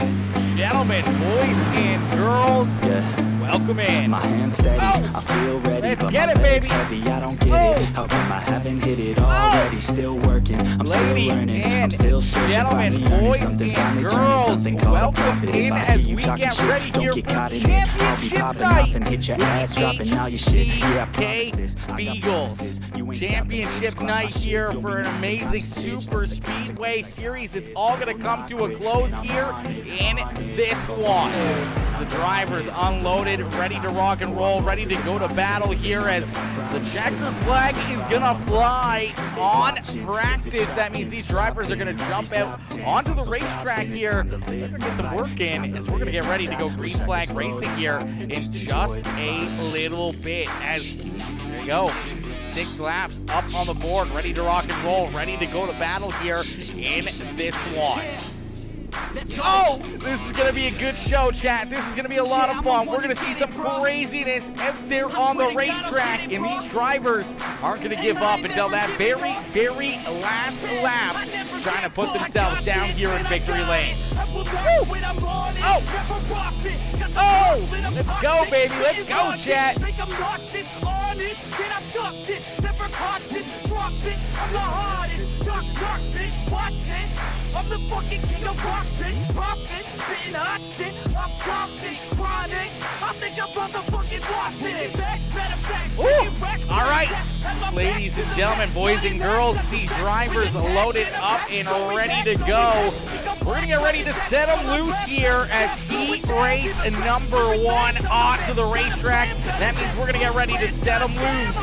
and gentlemen, boys and girls, welcome in. My hands steady, I feel ready, let's but get my it, legs baby. heavy, I don't get it. How come I haven't hit it already? Still working, I'm still Ladies learning, I'm and still searching, gentlemen, finally earning boys something, and finally turning girls, something called a welcome profit. If in I as hear you we talking get ready shit, don't here get for caught in it. I'll be championship popping night off and hit your ass, dropping all your shit. Yeah, I promise this. I got Beagles. promises. You ain't Championship stopping this. night Cross my here shit, for you'll an be knocking amazing across the stage. Super Speedway series. It's all going to come to a close here in this one. The drivers unloaded, ready to rock and roll, ready to go to battle here as the checkered flag is going to fly on practice. That means these drivers are going to jump out onto the racetrack here. They're going to get some work in as we're going to get ready to go green flag racing here in just a little bit. As there you go. 6 laps up on the board, ready to rock and roll, ready to go to battle here in this one. Oh, this is going to be a good show, chat. This is going to be a lot of fun. We're going to see some craziness out there on the racetrack, and these drivers aren't going to give up until that very, very last lap, trying to put themselves down here in victory lane. Oh, let's go, baby. Let's go, chat. I'm the fucking king of rock, bitch. Poppin', spittin' hot shit. I'm dropping, chronic. I think I'm motherfucking lost it. All right, ladies and gentlemen, boys and girls, these drivers loaded up and ready to go. We're gonna get ready to set them loose here as heat race number 1 onto the racetrack. That means we're gonna get ready to set them loose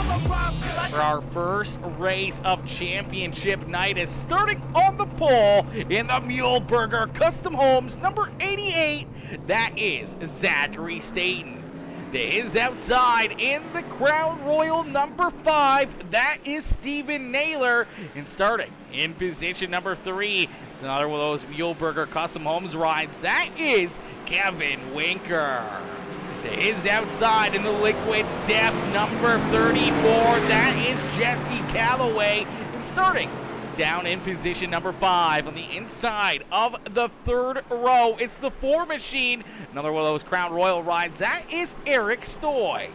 for our first race of championship night, is starting on the pole in the Muleburger Custom Homes number 88. That is Zachary Staten. To his outside in the Crown Royal number 5, that is Steven Naylor. And starting in position number 3, it's another one of those Muleburger Custom Homes rides, that is Kevin Winker. To his outside in the Liquid Death number 34, that is Jesse Calloway. And starting down in position number 5 on the inside of the 3rd row, it's the 4 Machine, another one of those Crown Royal rides, that is Eric Stoy.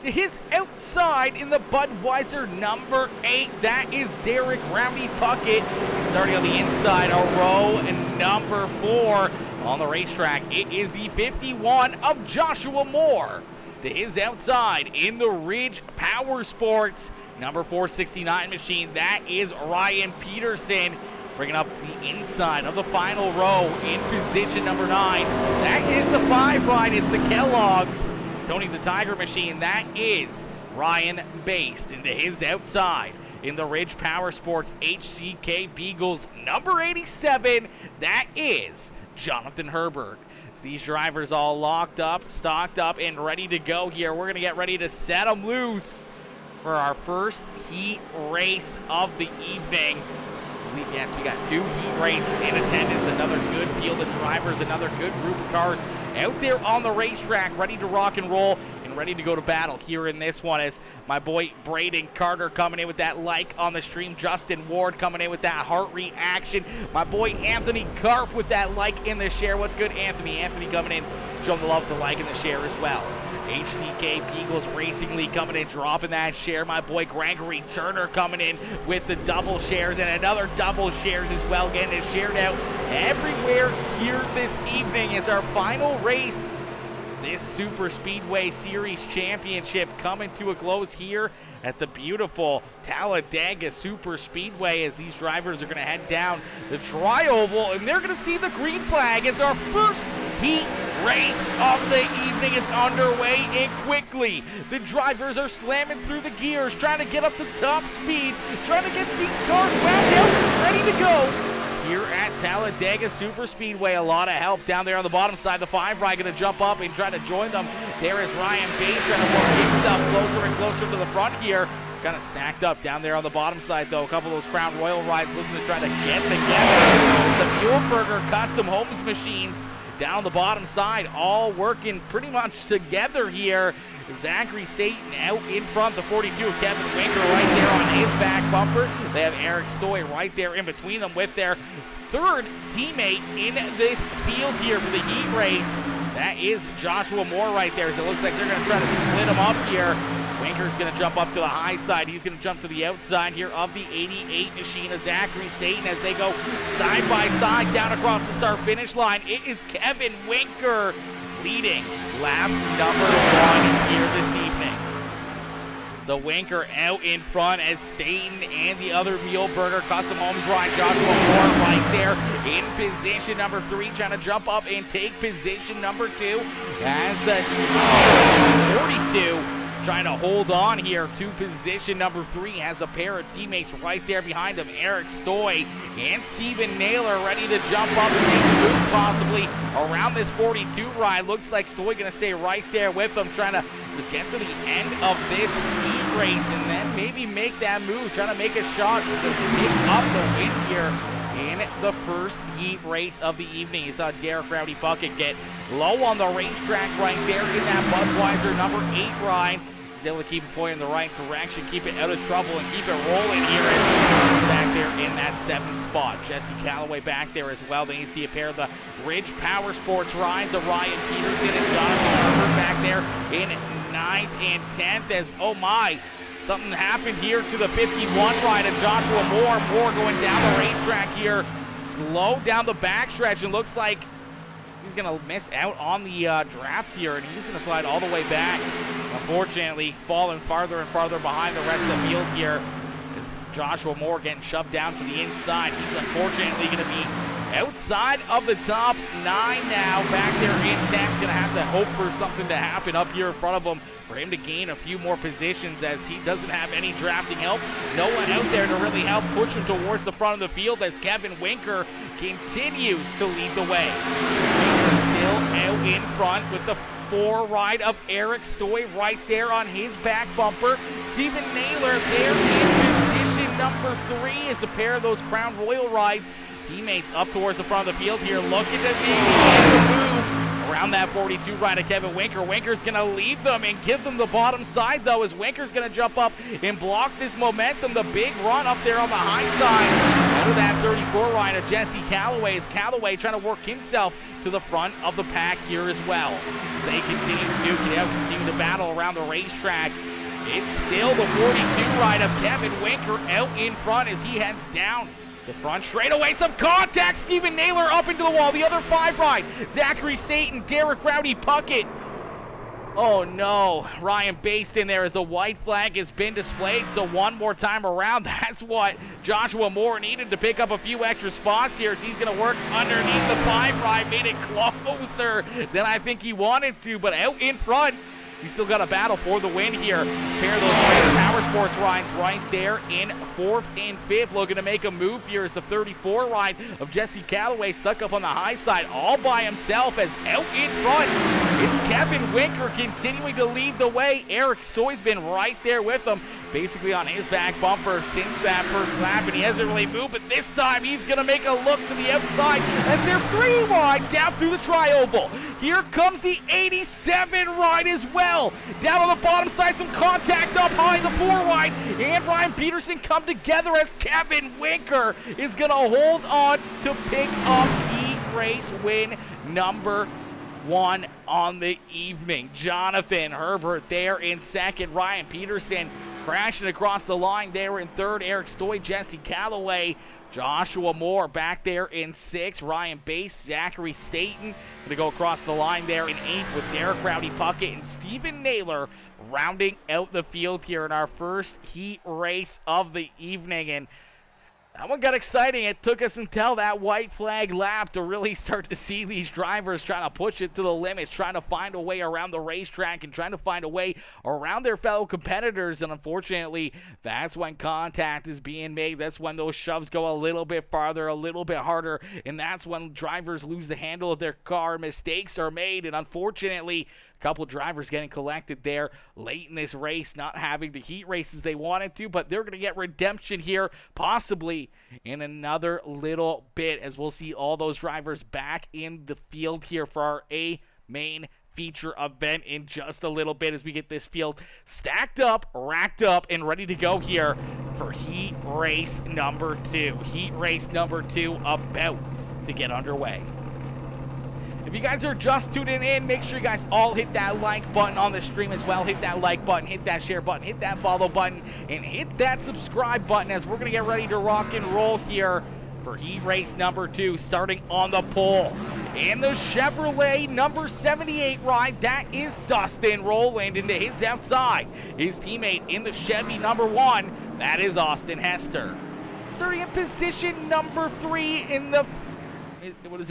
To his outside in the Budweiser number 8, that is Derek Rowdy Puckett. And starting on the inside, a row and number 4 on the racetrack, it is the 51 of Joshua Moore. To his outside in the Ridge Power Sports number 469 machine, that is Ryan Peterson. Bringing up the inside of the final row in position number 9, that is the 5 ride, it's the Kellogg's Tony the Tiger machine, that is Ryan Based. And to his outside in the Ridge Power Sports HCK Beagles number 87, that is Jonathan Herbert. So these drivers all locked up, stocked up, and ready to go here. We're going to get ready to set them loose for our first heat race of the evening. Yes, we got 2 heat races in attendance, another good field of drivers, another good group of cars out there on the racetrack, ready to rock and roll and ready to go to battle here in this one, as my boy Braden Carter coming in with that like on the stream, Justin Ward coming in with that heart reaction, my boy Anthony Karp with that like in the share. What's good, Anthony? Anthony coming in, showing the love, the like, and the share as well. HCK Beagles Racing League coming in, dropping that share. My boy Gregory Turner coming in with the double shares and another double shares as well, getting it shared out everywhere here this evening as our final race. This Super Speedway Series Championship coming to a close here at the beautiful Talladega Super Speedway, as these drivers are going to head down the tri-oval and they're going to see the green flag as our first heat race of the evening is underway. And quickly the drivers are slamming through the gears, trying to get up to top speed, trying to get these cars wound out and ready to go here at Talladega Super Speedway. A lot of help down there on the bottom side. The 5 ride going to jump up and try to join them. There is Ryan Bates trying to work himself closer and closer to the front here. Kind of stacked up down there on the bottom side, though. A couple of those Crown Royal rides looking to try to get together. The Muleburger Custom Homes machines down the bottom side, all working pretty much together here. Zachary Staten out in front, the 42 of Kevin Winker right there on his back bumper. They have Eric Stoy right there in between them with their third teammate in this field here for the heat race. That is Joshua Moore right there. So it looks like they're going to try to split him up here. Winker's going to jump up to the high side. He's going to jump to the outside here of the 88 machine of Zachary Staten as they go side by side down across the start-finish line. It is Kevin Winker leading lap number 1 here this evening. So Winker out in front as Staten and the other Muhleberger Custom Homes ride. Joshua Moore right there in position number 3, trying to jump up and take position number 2 as the 42 trying to hold on here to position number 3. Has a pair of teammates right there behind him, Eric Stoy and Steven Naylor, ready to jump up and make a move possibly around this 42 ride. Looks like Stoy going to stay right there with them, trying to just get to the end of this heat race and then maybe make that move, trying to make a shot to pick up the win here in the first heat race of the evening. You saw Derek Rowdy Bucket get low on the racetrack right there in that Budweiser number 8 ride. He's able to keep it pointing in the right direction, keep it out of trouble, and keep it rolling here back there in that 7th spot. Jesse Calloway back there as well. Then you see a pair of the Ridge Power Sports rides of Ryan Peterson and Jonathan Herbert back there in 9th and 10th as, oh my, something happened here to the 51 ride of Joshua Moore. Moore going down the racetrack here, slow down the backstretch, and looks like he's going to miss out on the draft here, and he's going to slide all the way back. Unfortunately, falling farther and farther behind the rest of the field here is Joshua Moore getting shoved down to the inside. He's unfortunately going to be outside of the top 9 now, back there in 10th. Going to have to hope for something to happen up here in front of him for him to gain a few more positions, as he doesn't have any drafting help. No one out there to really help push him towards the front of the field as Kevin Winker continues to lead the way. Winker still out in front with the 4 ride of Eric Stoy right there on his back bumper. Steven Naylor there in position number 3 as a pair of those Crown Royal rides. Teammates up towards the front of the field here, looking to maybe move around that 42 ride of Kevin Winker. Winker's going to lead them and give them the bottom side, though, as Winker's going to jump up and block this momentum. The big run up there on the high side out of that 34 ride of Jesse Calloway, as Calloway trying to work himself to the front of the pack here as well. So they continue to duke it out, continue to battle around the racetrack. It's still the 42 ride of Kevin Winker out in front as he heads down the front straightaway. Some contact. Steven Naylor up into the wall. The other 5 ride, Zachary Staten, Derek Rowdy Puckett. Oh no, Ryan Based in there as the white flag has been displayed. So one more time around, that's what Joshua Moore needed to pick up a few extra spots here, as he's going to work underneath the 5 ride. Made it closer than I think he wanted to, but out in front, he's still got a battle for the win here. Pair of those Power Sports rides right there in 4th and 5th. Looking to make a move here as the 34 ride of Jesse Calloway stuck up on the high side all by himself, as out in front, it's Kevin Winker continuing to lead the way. Eric Stoy's been right there with him, basically on his back bumper since that first lap, and he hasn't really moved, but this time he's going to make a look to the outside as they're 3 wide down through the tri-oval. Here comes the 87 ride as well. Down on the bottom side, some contact up high, the 4 wide, and Ryan Peterson come together as Kevin Winker is going to hold on to pick up heat race win number 1 on the evening. Jonathan Herbert there in 2nd. Ryan Peterson crashing across the line there in 3rd. Eric Stoy, Jesse Calloway, Joshua Moore back there in 6th. Ryan Bass, Zachary Staten going to go across the line there in 8th, with Derek Rowdy Puckett and Steven Naylor rounding out the field here in our first heat race of the evening. And that one got exciting. It took us until that white flag lap to really start to see these drivers trying to push it to the limits, trying to find a way around the racetrack and trying to find a way around their fellow competitors. And unfortunately, that's when contact is being made. That's when those shoves go a little bit farther, a little bit harder, and that's when drivers lose the handle of their car. Mistakes are made, and unfortunately, a couple drivers getting collected there late in this race, not having the heat races they wanted to, but they're going to get redemption here possibly in another little bit, as we'll see all those drivers back in the field here for our A main feature event in just a little bit as we get this field stacked up, racked up, and ready to go here for heat race number 2. Heat race number 2 about to get underway. If you guys are just tuning in, make sure you guys all hit that like button on the stream as well. Hit that like button, hit that share button, hit that follow button, and hit that subscribe button as we're going to get ready to rock and roll here for heat race number 2, starting on the pole. In the Chevrolet number 78 ride, that is Dustin rolling into his outside. His teammate in the Chevy number 1, that is Austin Hester. Starting in position number 3 in the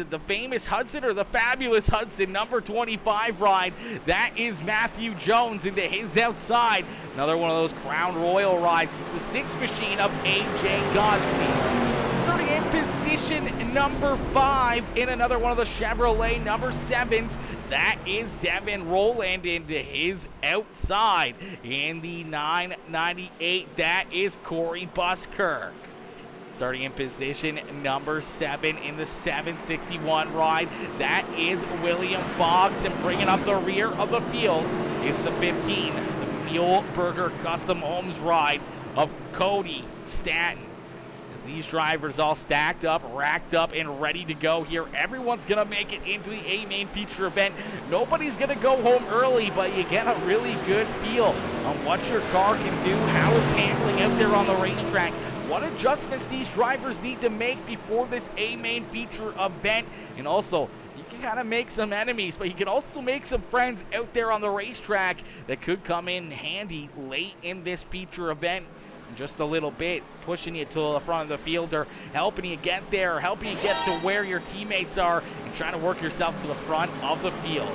the famous Hudson or the fabulous Hudson number 25 ride, that is Matthew Jones into his outside. Another one of those Crown Royal rides. It's the 6 machine of AJ Godsey. Starting in position number 5 in another one of the Chevrolet number 7s, that is Devin Rowland into his outside. In the 998, that is Corey Buskirk. Starting in position number 7 in the 761 ride, that is William Fox. And bringing up the rear of the field is the 15, the Mule Burger Custom Homes ride of Cody Stanton. As these drivers all stacked up, racked up, and ready to go here, everyone's going to make it into the A-Main feature event. Nobody's going to go home early, but you get a really good feel on what your car can do, how it's handling out there on the racetrack, what adjustments these drivers need to make before this A-Main feature event. And also, you can kind of make some enemies, but you can also make some friends out there on the racetrack that could come in handy late in this feature event. In just a little bit, pushing you to the front of the field, or helping you get there, or helping you get to where your teammates are, and trying to work yourself to the front of the field.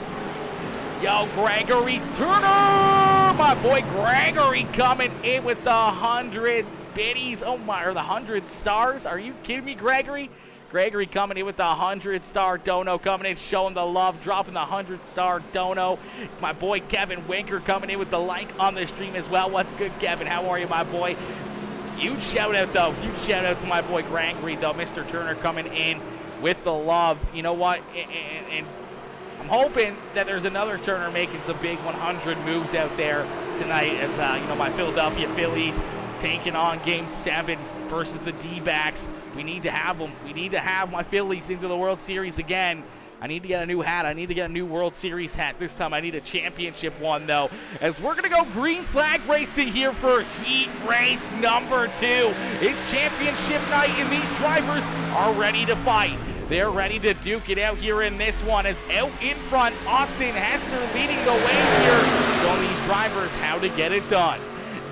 Yo, Gregory Turner! My boy Gregory coming in with the 100 biddies. Oh my, or the 100 stars. Are you kidding me, Gregory? Gregory coming in with the 100-star dono, coming in, showing the love, dropping the 100-star dono. My boy Kevin Winker coming in with the like on the stream as well. What's good, Kevin? How are you, my boy? Huge shout out, though. Huge shout out to my boy Gregory, though. Mr. Turner coming in with the love. You know what? And I'm hoping that there's another Turner making some big 100 moves out there tonight as, my Philadelphia Phillies taking on Game 7 versus the D-backs. We need to have them. We need to have my Phillies into the World Series again. I need to get a new hat. I need to get a new World Series hat. This time I need a championship one, though, as we're going to go green flag racing here for heat race number 2. It's championship night, and these drivers are ready to fight. They're ready to duke it out here in this one. As out in front, Austin Hester leading the way here, showing these drivers how to get it done.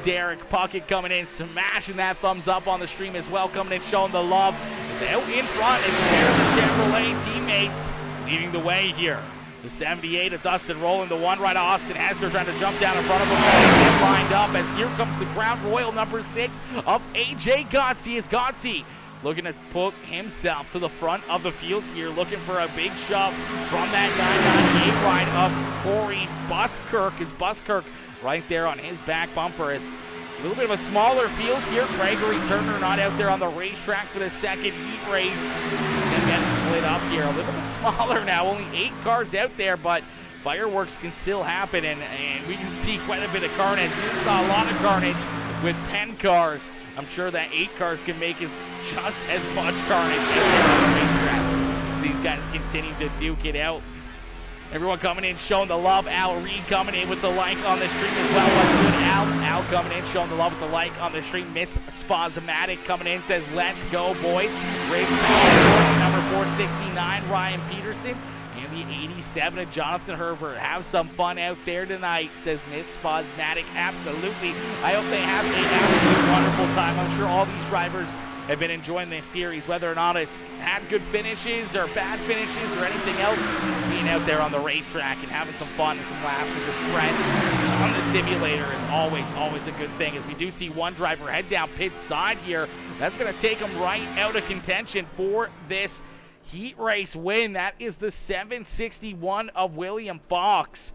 Derek Puckett coming in, smashing that thumbs up on the stream as well, coming in, showing the love. It's out in front, and there's the Chevrolet teammates leading the way here. The 78 of Dustin rolling, the 1 right of Austin Hester trying to jump down in front of him, get lined up as here comes the Crown Royal number 6 of AJ Godsey. As Godsey looking to put himself to the front of the field here, looking for a big shove from that 998 ride of Corey Buskirk. As Buskirk right there on his back bumper is a little bit of a smaller field here. Gregory Turner not out there on the racetrack for the second heat race. And getting split up here. A little bit smaller now. Only 8 cars out there, but fireworks can still happen, and we can see quite a bit of carnage. We saw a lot of carnage with 10 cars. I'm sure that 8 cars can make just as much carnage out there on the racetrack as these guys continue to duke it out. Everyone coming in, showing the love. Al Reed coming in with the like on the stream as well. What's good, Al? Al coming in, showing the love with the like on the stream. Miss Spasmatic coming in, says, let's go, boys. Race number 469, Ryan Peterson. And the 87 of Jonathan Herbert. Have some fun out there tonight, says Miss Spasmatic. Absolutely. I hope they have an absolutely wonderful time. I'm sure all these drivers have been enjoying this series, whether or not it's had good finishes or bad finishes or anything else. Being out there on the racetrack and having some fun and some laughs with your friends on the simulator is always a good thing. As we do see one driver head down pit side here, that's going to take him right out of contention for this heat race win. That is the 761 of William Fox.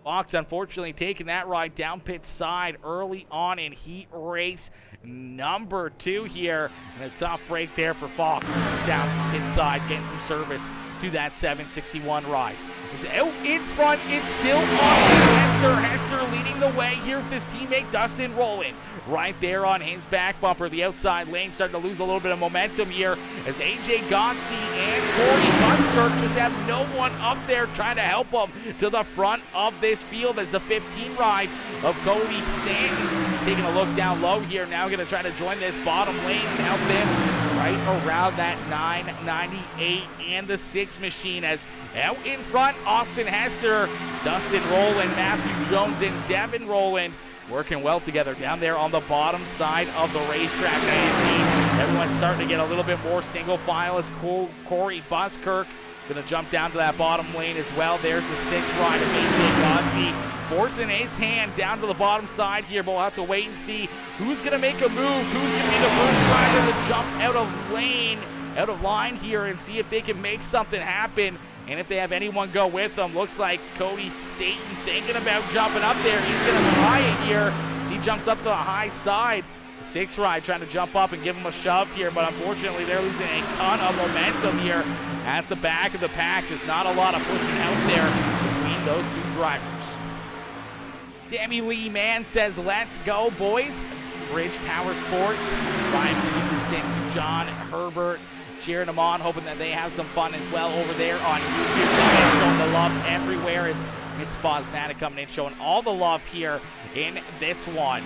Fox unfortunately taking that ride down pit side early on in heat race number 2 here. And a tough break there for Fox. Down pit side, getting some service to that 761 ride. Is out in front, it's still Austin Hester. Hester leading the way here with his teammate Dustin Rowland. Right there on his back bumper. The outside lane starting to lose a little bit of momentum here as AJ Gonsi and Corey Buskirk just have no one up there trying to help them to the front of this field as the 15 ride of Cody Stanton taking a look down low here. Now going to try to join this bottom lane and help them right around that 998 and the 6 machine as out in front Austin Hester, Dustin Rowland, Matthew Jones, and Devin Rowland working well together down there on the bottom side of the racetrack. Everyone's starting to get a little bit more single file as Corey Buskirk going to jump down to that bottom lane as well. There's the 6th ride of AJ Gonsi, forcing his hand down to the bottom side here, but we'll have to wait and see who's going to make a move, who's going to be the first driver to jump out of line here and see if they can make something happen. And if they have anyone go with them, looks like Cody Staten thinking about jumping up there. He's going to try it here as he jumps up to the high side. The 6th ride trying to jump up and give him a shove here, but unfortunately they're losing a ton of momentum here at the back of the pack. Just not a lot of pushing out there between those two drivers. Demi Lee Mann says, let's go, boys. Bridge Power Sports, Ryan Peterson, John Herbert, cheering them on, hoping that they have some fun as well over there on YouTube. Showing the love everywhere as Miss Spasmatic coming in, showing all the love here in this one.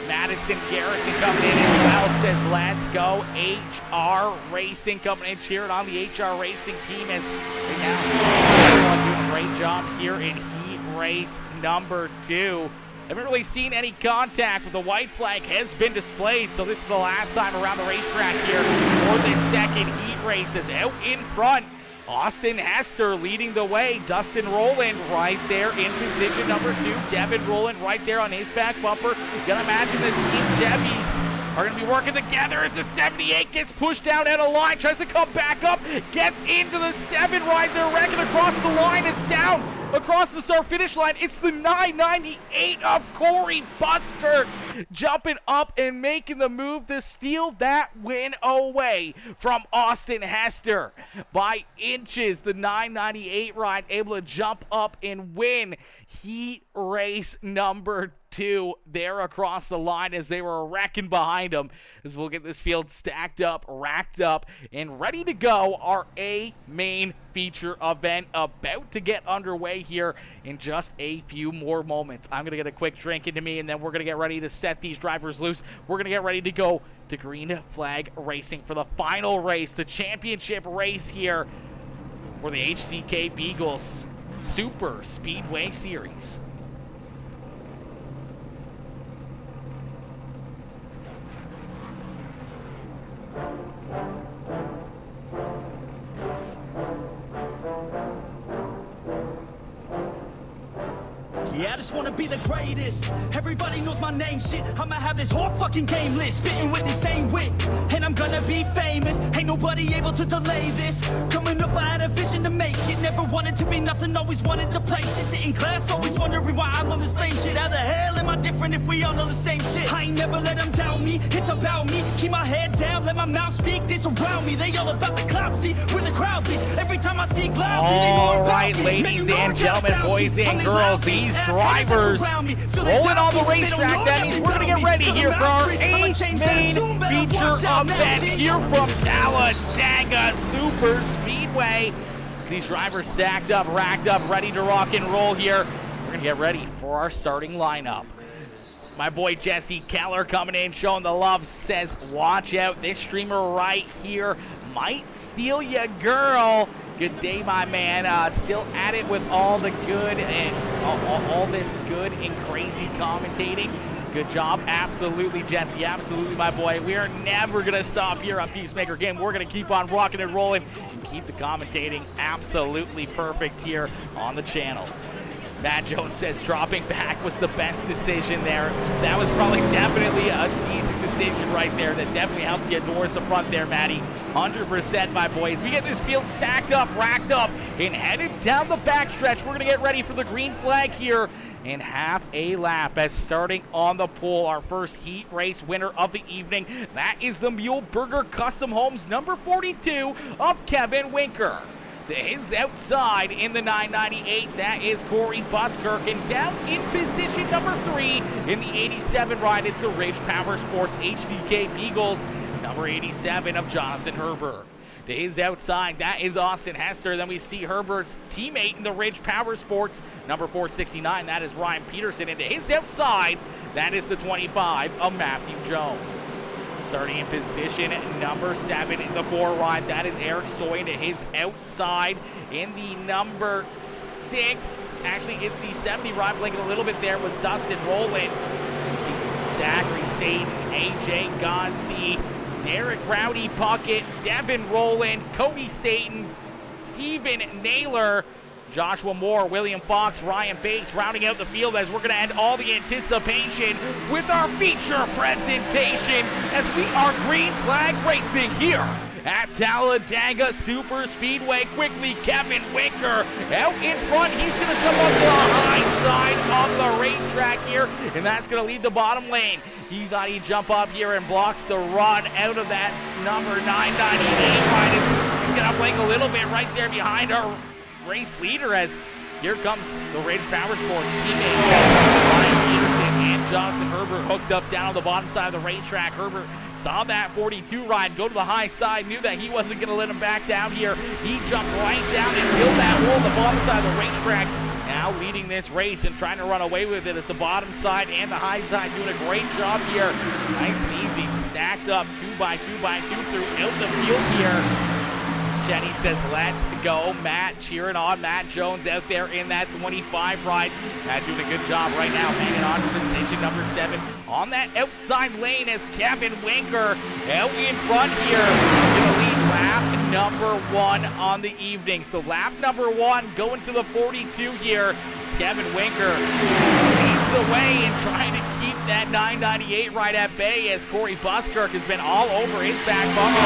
Madison Garrison coming in as well, says let's go. HR Racing coming in, cheering on the HR Racing team as they now doing a great job here in heat race number 2. Haven't really seen any contact, but the white flag has been displayed, so this is the last time around the racetrack here for this second heat race. Is out in front, Austin Hester leading the way, Dustin Rowland right there in position number 2, Devin Rowland right there on his back bumper. Gonna imagine this team Chevys are gonna be working together as the 78 gets pushed out of line, tries to come back up, gets into the 7 right there, wrecking across the line, is down across the start finish line. It's the 998 of Corey Buskirk jumping up and making the move to steal that win away from Austin Hester by inches. The 998 ride able to jump up and win heat race number 2 there across the line as they were wrecking behind them. As we'll get this field stacked up, racked up, and ready to go. Our A main feature event about to get underway here in just a few more moments. I'm going to get a quick drink into me, and then we're going to get ready to set these drivers loose. We're going to get ready to go to green flag racing for the final race, the championship race here for the HCK Beagles Super Speedway Series. Yeah, I just wanna be the greatest. Everybody knows my name, shit. I'ma have this whole fucking game list, spitting with the same wit, and I'm gonna be famous. Ain't nobody able to delay this. Coming up, I had a vision to make it. Never wanted to be nothing, always wanted to play shit. Sitting class, always wondering why I love the same shit. How the hell am I different if we all know the same shit? I ain't never let them doubt me, it's about me. Keep my head down, let my mouth speak. This around me, they all about the clout, see where the crowd be. Every time I speak loudly, they more about me. Ladies and gentlemen, boys and girls, these drivers rolling on the racetrack. That means we're going to get ready here for our main feature event here from Talladega Super Speedway. These drivers stacked up, racked up, ready to rock and roll here. We're going to get ready for our starting lineup. My boy Jesse Keller coming in, showing the love, says watch out, this streamer right here might steal ya, girl. Good day, my man. Still at it with all the good and all this good and crazy commentating. Good job. Absolutely, Jesse. Absolutely, my boy. We are never going to stop here on PeaceMaker Game. We're going to keep on rocking and rolling and keep the commentating absolutely perfect here on the channel. Matt Jones says dropping back was the best decision there. That was probably definitely a decent decision right there. That definitely helped get towards the front there, Matty. 100%, my boys. We get this field stacked up, racked up, and headed down the backstretch. We're going to get ready for the green flag here in half a lap as starting on the pole, our first heat race winner of the evening. That is the Mule Burger Custom Homes number 42 of Kevin Winker. to his outside in the 998. That is Corey Buskirk. And down in position number 3 in the 87 ride is the Ridge Power Sports HCK Beagles, number 87 of Jonathan Herbert. To his outside, that is Austin Hester. Then we see Herbert's teammate in the Ridge Power Sports, number 469. That is Ryan Peterson. And to his outside, that is the 25 of Matthew Jones. Starting in position number 7 in the 4 ride, that is Eric Stoy. To his outside in the number 6, actually it's the 70 ride, blinking a little bit there, was Dustin Rowland. You see Zachary Staten, AJ Godsey, Derek Rowdy Puckett, Devin Rowland, Cody Staten, Steven Naylor, Joshua Moore, William Fox, Ryan Bates rounding out the field as we're going to end all the anticipation with our feature presentation as we are green flag racing here at Talladega Super Speedway. Quickly, Kevin Winker out in front. He's going to jump up to the high side of the racetrack here, and that's going to lead the bottom lane. He thought he'd jump up here and block the run out of that number 998 ride. He's going to blink a little bit right there behind our race leader as here comes the Ridge Power Sports teammate Ryan Peterson and Jonathan Herbert hooked up down on the bottom side of the racetrack. Herbert saw that 42 ride go to the high side, knew that he wasn't going to let him back down here. He jumped right down and killed that hole on the bottom side of the racetrack. Now leading this race and trying to run away with it is the bottom side and the high side, doing a great job here. Nice and easy, stacked up 2x2 throughout the field here. Jenny says, let's go. Matt cheering on. Matt Jones out there in that 25 ride. Matt doing a good job right now, hanging on to position number 7 on that outside lane as Kevin Winker out in front here. Going to lead lap number 1 on the evening. So lap number 1 going to the 42 here. Kevin Winker leads the way and trying to keep that 998 ride at bay as Corey Buskirk has been all over his back bumper.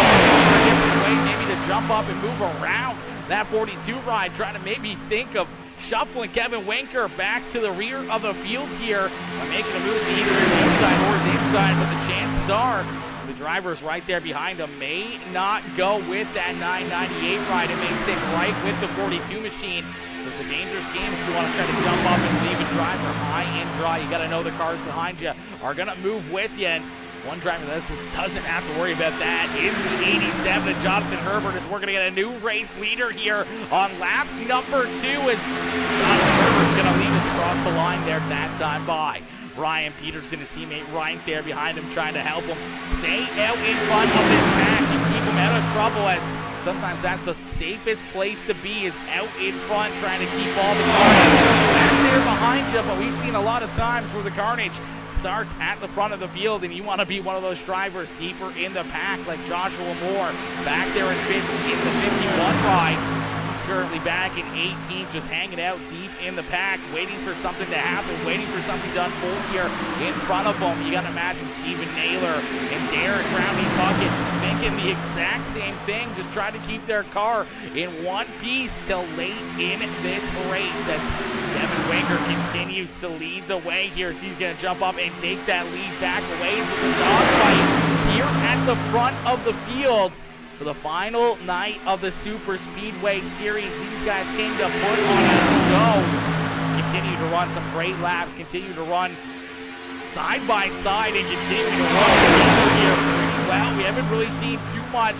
Different way maybe to jump up and move around that 42 ride, trying to maybe think of shuffling Kevin Winker back to the rear of the field here by making a move either the outside or the inside, but the chances are the drivers right there behind him may not go with that 998 ride. It may stick right with the 42 machine. So it's a dangerous game if you want to try to jump up and leave a driver high and dry. You got to know the cars behind you are going to move with you. And one driver that doesn't have to worry about that is the 87, Jonathan Herbert, as we're going to get a new race leader here on lap number 2 as Jonathan Herbert's going to lead us across the line there that time by Ryan Peterson, his teammate right there behind him, trying to help him stay out in front of this pack and keep him out of trouble, as sometimes that's the safest place to be, is out in front trying to keep all the cars back there behind you. But we've seen a lot of times where the carnage starts at the front of the field and you want to be one of those drivers deeper in the pack like Joshua Moore back there in the 51 ride. He's currently back in 18th, just hanging out deep in the pack, waiting for something to happen, waiting for something to unfold here in front of him. You got to imagine Steven Naylor and Derek Rowdy Puckett thinking the exact same thing, just trying to keep their car in one piece till late in this race as Kevin Winker continues to lead the way here. So he's going to jump up and take that lead back away to the dogfight here at the front of the field for the final night of the Super Speedway Series. These guys came to put on a show, continue to run some great laps, continue to run side by side and continue to run here pretty well. We haven't really seen too much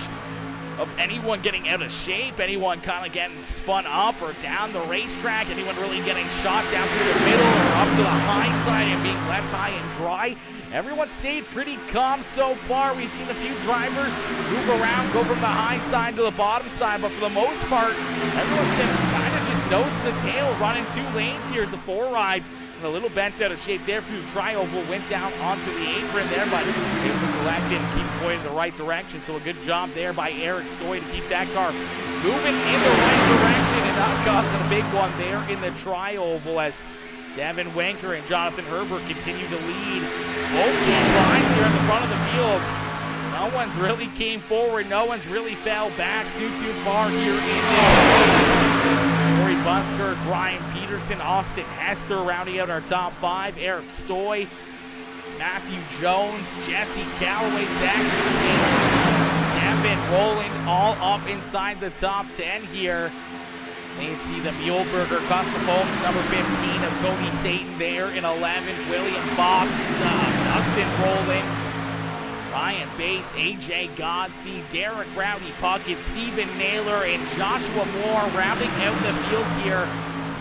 of anyone getting out of shape, anyone kind of getting spun up or down the racetrack, anyone really getting shot down through the middle or up to the high side and being left high and dry. Everyone stayed pretty calm so far. We've seen a few drivers move around, go from the high side to the bottom side, but for the most part, everyone's been kind of just nose to tail, running 2 lanes here as the 4 ride. A little bent out of shape there. Through the tri-oval, went down onto the apron there, but able to collect it and keep going in the right direction. So a good job there by Eric Stoy to keep that car moving in the right direction and not causing a big one there in the tri-oval as Kevin Winker and Jonathan Herbert continue to lead both these lines here in the front of the field. No one's really came forward. No one's really fell back too far here in this. Corey Buskirk, Ryan Peterson, Austin Hester rounding out our top 5. Eric Stoy, Matthew Jones, Jesse Calloway, Zachary Kevin Rowland, all up inside the top 10 here And you see the Muleburger Custom Homes, number 15 of Cody Staten there in 11th. William Fox, Dustin Rowland, Ryan Baste, AJ Godsey, Derek Rowdy Puckett, Stephen Naylor, and Joshua Moore rounding out the field here.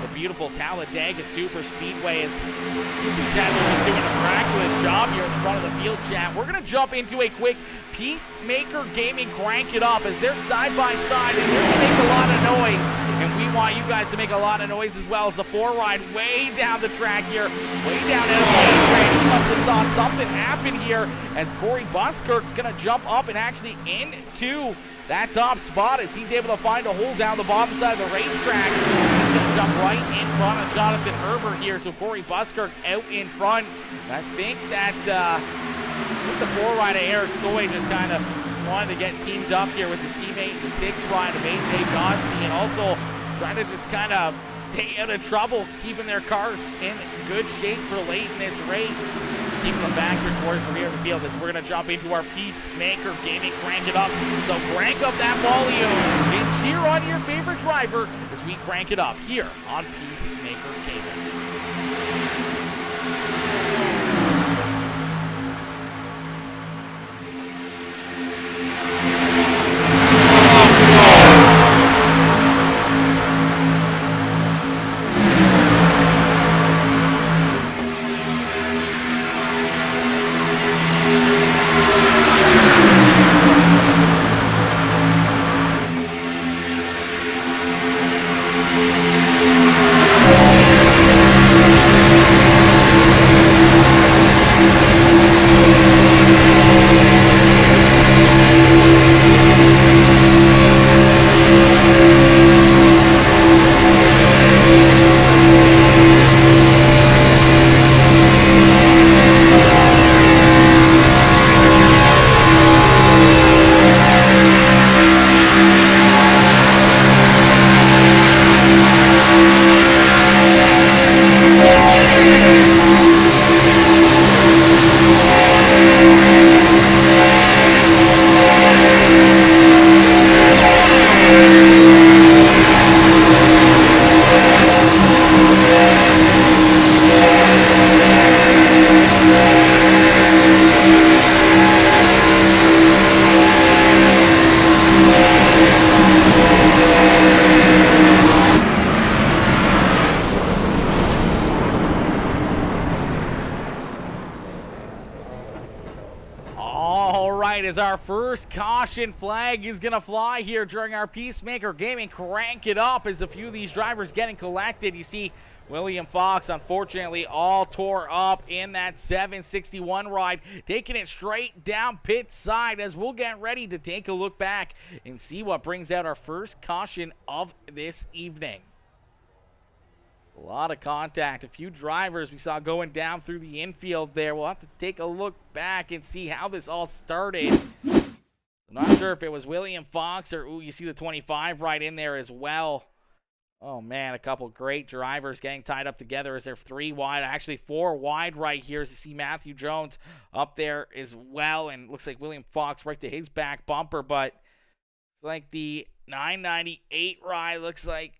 The beautiful Talladega Super Speedway is doing a miraculous job here in the front of the field, chat. We're going to jump into a quick PeaceMaker Gaming Crank It Up as they're side by side and they're going to make a lot of noise. And we want you guys to make a lot of noise as well as the 4-ride way down the track here, way down out of the track. You must have saw something happen here as Corey Buskirk's going to jump up and actually into that top spot as he's able to find a hole down the bottom side of the racetrack. He's going to jump right in front of Jonathan Herbert here, so Corey Buskirk out in front. I think that the 4-ride of Eric Stoy just kind of wanted to get teamed up here with his teammate, the 6-ride of AJ Godsey, and also trying to just kind of stay out of trouble, keeping their cars in good shape for late in this race. Keeping them back here towards the rear of the field as we're going to jump into our PeaceMaker Gaming Crank It Up. So crank up that volume and cheer on your favorite driver as we crank it up here on PeaceMaker Gaming. As our first caution flag is going to fly here during our PeaceMaker Gaming Crank It Up as a few of these drivers getting collected. You see William Fox, unfortunately, all tore up in that 761 ride, taking it straight down pit side as we'll get ready to take a look back and see what brings out our first caution of this evening. A lot of contact, a few drivers we saw going down through the infield there. We'll have to take a look back and see how this all started. I'm not sure if it was William Fox or, ooh, you see the 25 right in there as well. Oh, man, a couple great drivers getting tied up together as they're 3 wide, actually 4 wide right here as you see Matthew Jones up there as well. And looks like William Fox right to his back bumper, but it's like the 998 ride looks like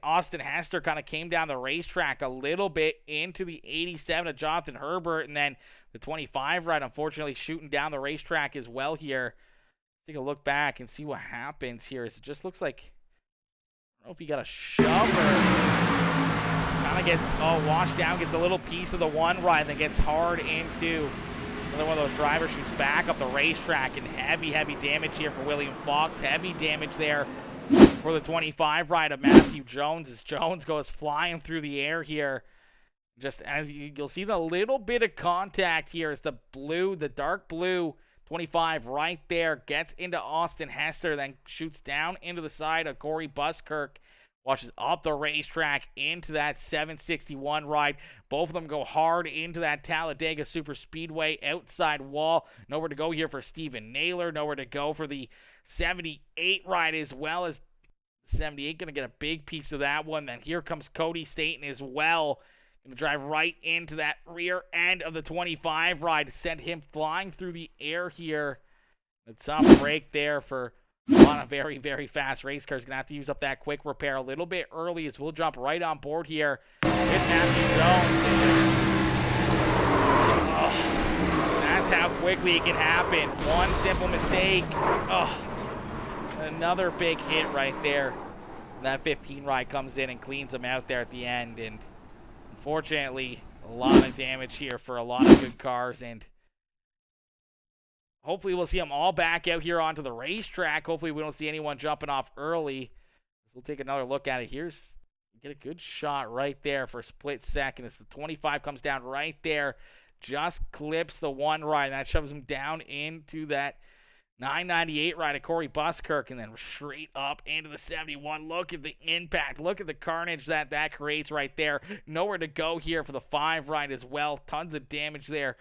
Austin Hester kind of came down the racetrack a little bit into the 87 of Jonathan Herbert, and then the 25 ride, unfortunately, shooting down the racetrack as well here. Take a look back and see what happens here. It just looks like, I don't know if he got a shove or kind of gets washed down, gets a little piece of the 1 ride, and then gets hard into another one of those drivers, shoots back up the racetrack, and heavy damage here for William Fox. Heavy damage there for the 25 ride of Matthew Jones as Jones goes flying through the air here. Just as you'll see the little bit of contact here as the dark blue 25 right there gets into Austin Hester, then shoots down into the side of Corey Buskirk, washes up the racetrack into that 761 ride. Both of them go hard into that Talladega Super Speedway outside wall. Nowhere to go here for Stephen Naylor. Nowhere to go for the 78 ride as well as 78. Going to get a big piece of that one. Then here comes Cody Staten as well. Going to drive right into that rear end of the 25 ride. Send him flying through the air here. The tough break there for A lot of very, very fast race cars. Going to have to use up that quick repair a little bit early as we'll jump right on board here with Matthew Jones. Oh, that's how quickly it can happen. One simple mistake. Oh, another big hit right there. That 15 ride comes in and cleans them out there at the end. And unfortunately, a lot of damage here for a lot of good cars. And hopefully we'll see them all back out here onto the racetrack. Hopefully we don't see anyone jumping off early. We'll take another look at it. Get a good shot right there for a split second as the 25 comes down right there. Just clips the one ride. And that shoves him down into that 998 ride of Corey Buskirk, and then straight up into the 71. Look at the impact. Look at the carnage that creates right there. Nowhere to go here for the 5 ride as well. Tons of damage there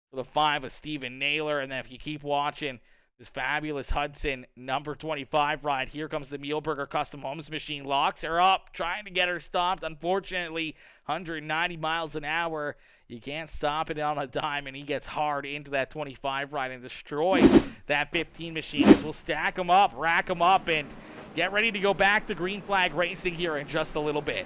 for the 5 of Steven Naylor. And then if you keep watching this fabulous Hudson number 25 ride, here comes the Muehlberger Custom Homes machine. Locks her up, trying to get her stopped. Unfortunately, 190 miles an hour. You can't stop it on a dime, and he gets hard into that 25 ride and destroys that 15 machine. We'll stack them up, rack them up, and get ready to go back to green flag racing here in just a little bit.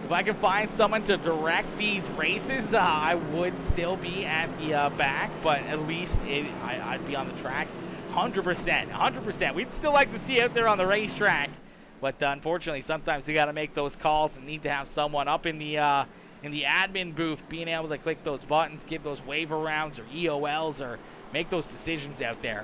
If I can find someone to direct these races, I would still be at the back, but at least I'd be on the track 100%. 100%. We'd still like to see you out there on the racetrack. But unfortunately, sometimes you got to make those calls and need to have someone up in the admin booth being able to click those buttons, give those waiver rounds or EOLs, or make those decisions out there.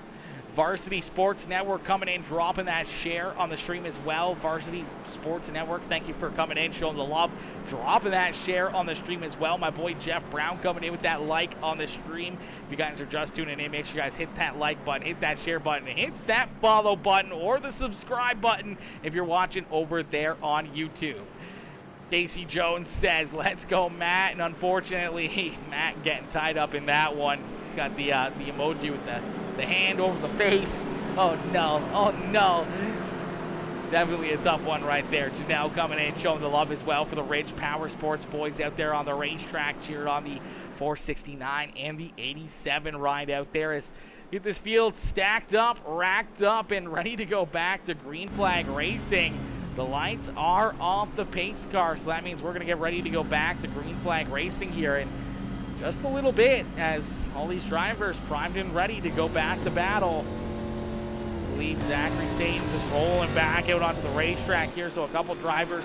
Varsity Sports Network coming in, dropping that share on the stream as well. Varsity Sports Network, thank you for coming in, showing the love, dropping that share on the stream as well. My boy Jeff Brown coming in with that like on the stream. If you guys are just tuning in, make sure you guys hit that like button, hit that share button, hit that follow button, or the subscribe button if you're watching over there on YouTube. Casey Jones says, let's go, Matt. And unfortunately, Matt getting tied up in that one. He's got the emoji with the hand over the face. Oh, no. Oh, no. Definitely a tough one right there. Janelle coming in, showing the love as well for the Ridge Power Sports boys out there on the racetrack, cheered on the 469 and the 87 ride out there as get this field stacked up, racked up, and ready to go back to green flag racing. The lights are off the pace car, so that means we're going to get ready to go back to green flag racing here in just a little bit as all these drivers primed and ready to go back to battle. I believe Zachary Staten just rolling back out onto the racetrack here, so a couple drivers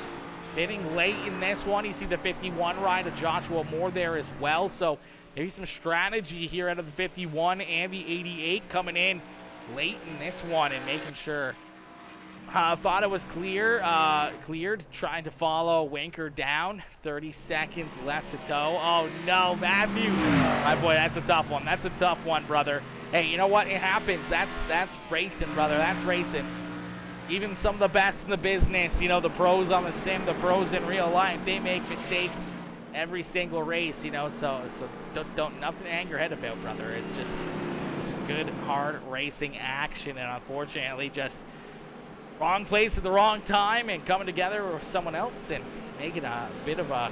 hitting late in this one. You see the 51 ride of Joshua Moore there as well, so maybe some strategy here out of the 51 and the 88 coming in late in this one and making sure. Thought it was cleared, trying to follow Winker down. 30 seconds left to tow. Oh, no, Matthew. My boy, that's a tough one. That's a tough one, brother. Hey, you know what? It happens. That's racing, brother. That's racing. Even some of the best in the business, you know, the pros on the sim, the pros in real life, they make mistakes every single race, you know, so don't nothing to hang your head about, brother. It's just good, hard racing action, and unfortunately just wrong place at the wrong time and coming together with someone else and making a bit of a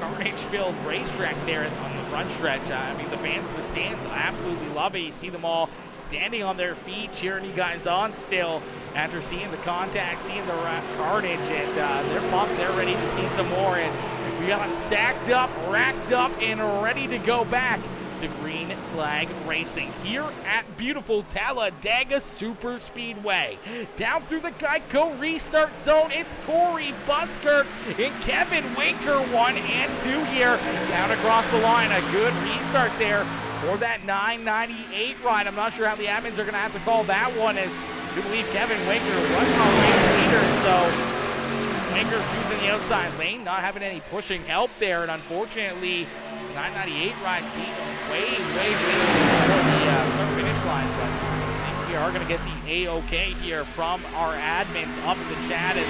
carnage-filled racetrack there on the front stretch. I mean, the fans in the stands absolutely love it. You see them all standing on their feet, cheering you guys on still after seeing the contact, seeing the carnage, and they're pumped. They're ready to see some more as we got them stacked up, racked up, and ready to go back to green flag racing here at beautiful Talladega Super Speedway. Down through the Geico restart zone, it's Corey Buskirk and Kevin Winker 1 and 2 here. Down across the line, a good restart there for that 998 ride. I'm not sure how the admins are going to have to call that one, as we believe Kevin Winker was our race leader, so Winker choosing the outside lane, not having any pushing help there, and unfortunately 998 ride beat way before the start-finish line, but I think we are going to get the A-OK here from our admins up in the chat. As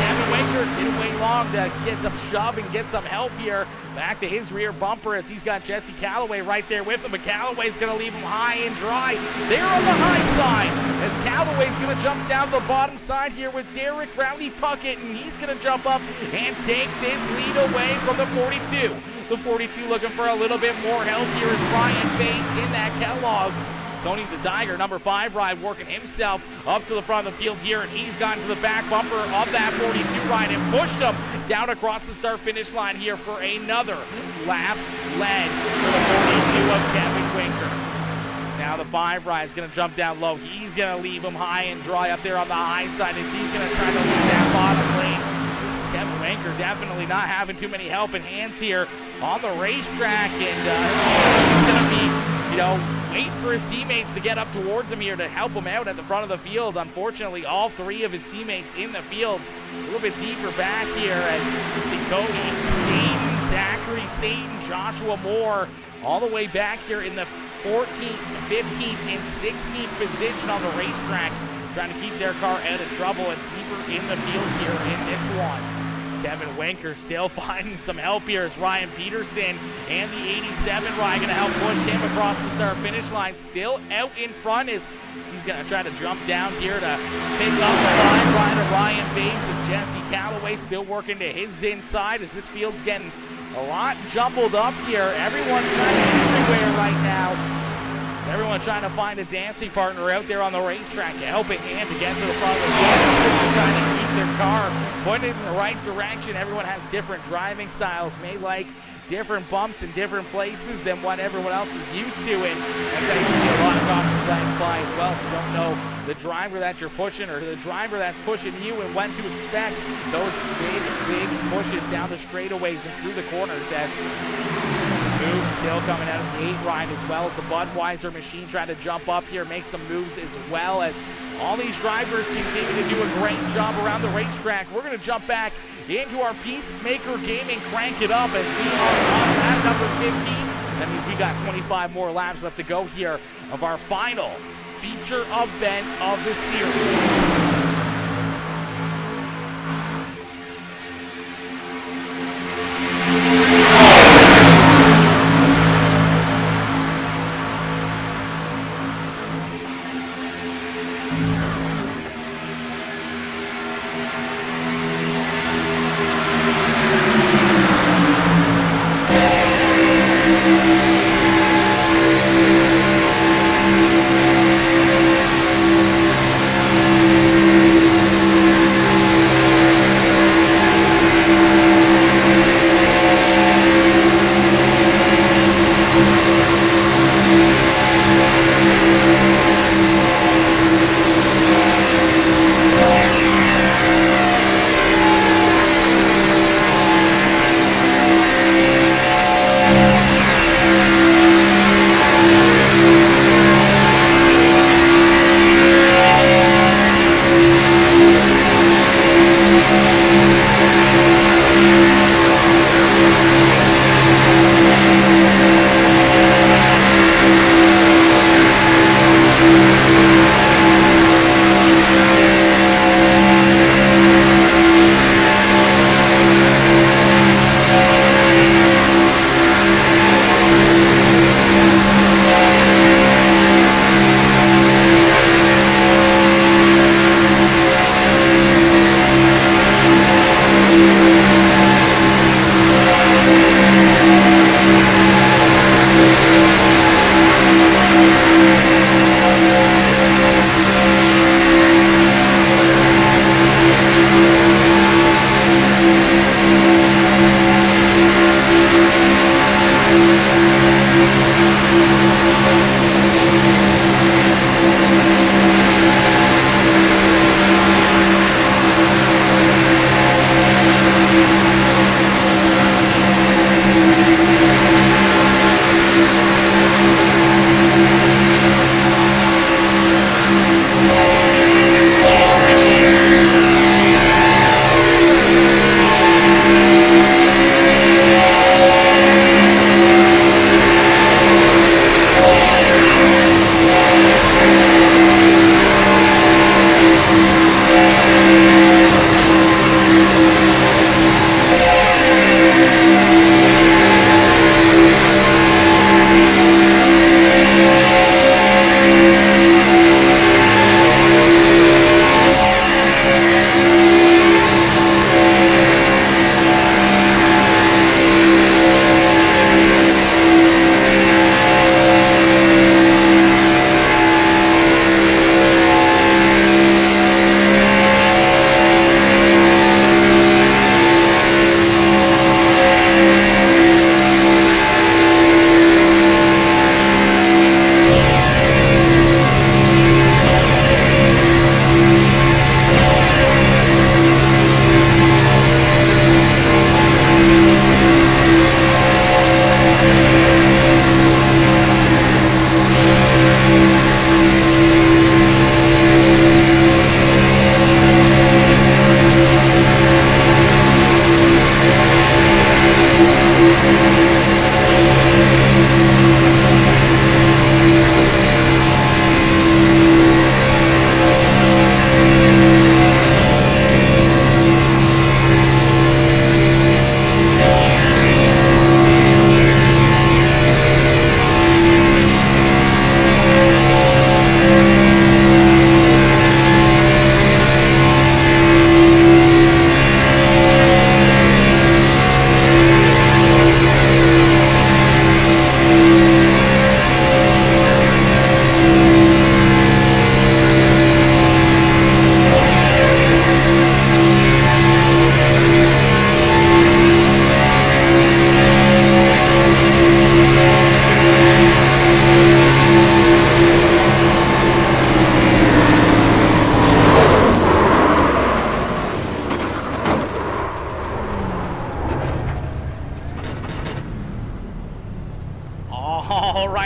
Kevin Winker didn't wait long to get some shove and get some help here. Back to his rear bumper as he's got Jesse Calloway right there with him, but Calloway's going to leave him high and dry. They're on the high side as Calloway's going to jump down the bottom side here with Derek Rowdy Puckett, and he's going to jump up and take this lead away from the 42. The 42 looking for a little bit more help. Here is Ryan Bass in that Kellogg's. Tony the Tiger, number 5 ride, working himself up to the front of the field here, and he's gotten to the back bumper of that 42 ride and pushed him down across the start-finish line here for another lap led for the 42 of Kevin Winker. Now the 5 ride is going to jump down low. He's going to leave him high and dry up there on the high side as he's going to try to leave that bottom lane. This is Kevin Winker definitely not having too many helping hands here on the racetrack, and he's going to be, waiting for his teammates to get up towards him here to help him out at the front of the field. Unfortunately, all 3 of his teammates in the field a little bit deeper back here as Cody, Staten, Zachary Staten, Joshua Moore all the way back here in the 14th, 15th, and 16th position on the racetrack, trying to keep their car out of trouble and deeper in the field here in this one. Kevin Winker still finding some help here as Ryan Peterson and the 87 ride going to help push him across the start-finish line. Still out in front as he's going to try to jump down here to pick up the 5 rider Ryan Bass as Jesse Calloway still working to his inside as this field's getting a lot jumbled up here. Everyone's kind of everywhere right now. Everyone trying to find a dancing partner out there on the racetrack, a helping hand to get to the front of the field. Trying to keep their car pointed in the right direction. Everyone has different driving styles, may like different bumps in different places than what everyone else is used to, and that's how you see a lot of caution flags fly as well. If you don't know the driver that you're pushing or the driver that's pushing you and when to expect those big pushes down the straightaways and through the corners as moves still coming out of the 8 ride, as well as the Budweiser machine trying to jump up here, make some moves as well as all these drivers continue to do a great job around the racetrack. We're going to jump back into our PeaceMaker Gaming Crank It Up as we are on lap number 15. That means we got 25 more laps left to go here of our final feature event of the series.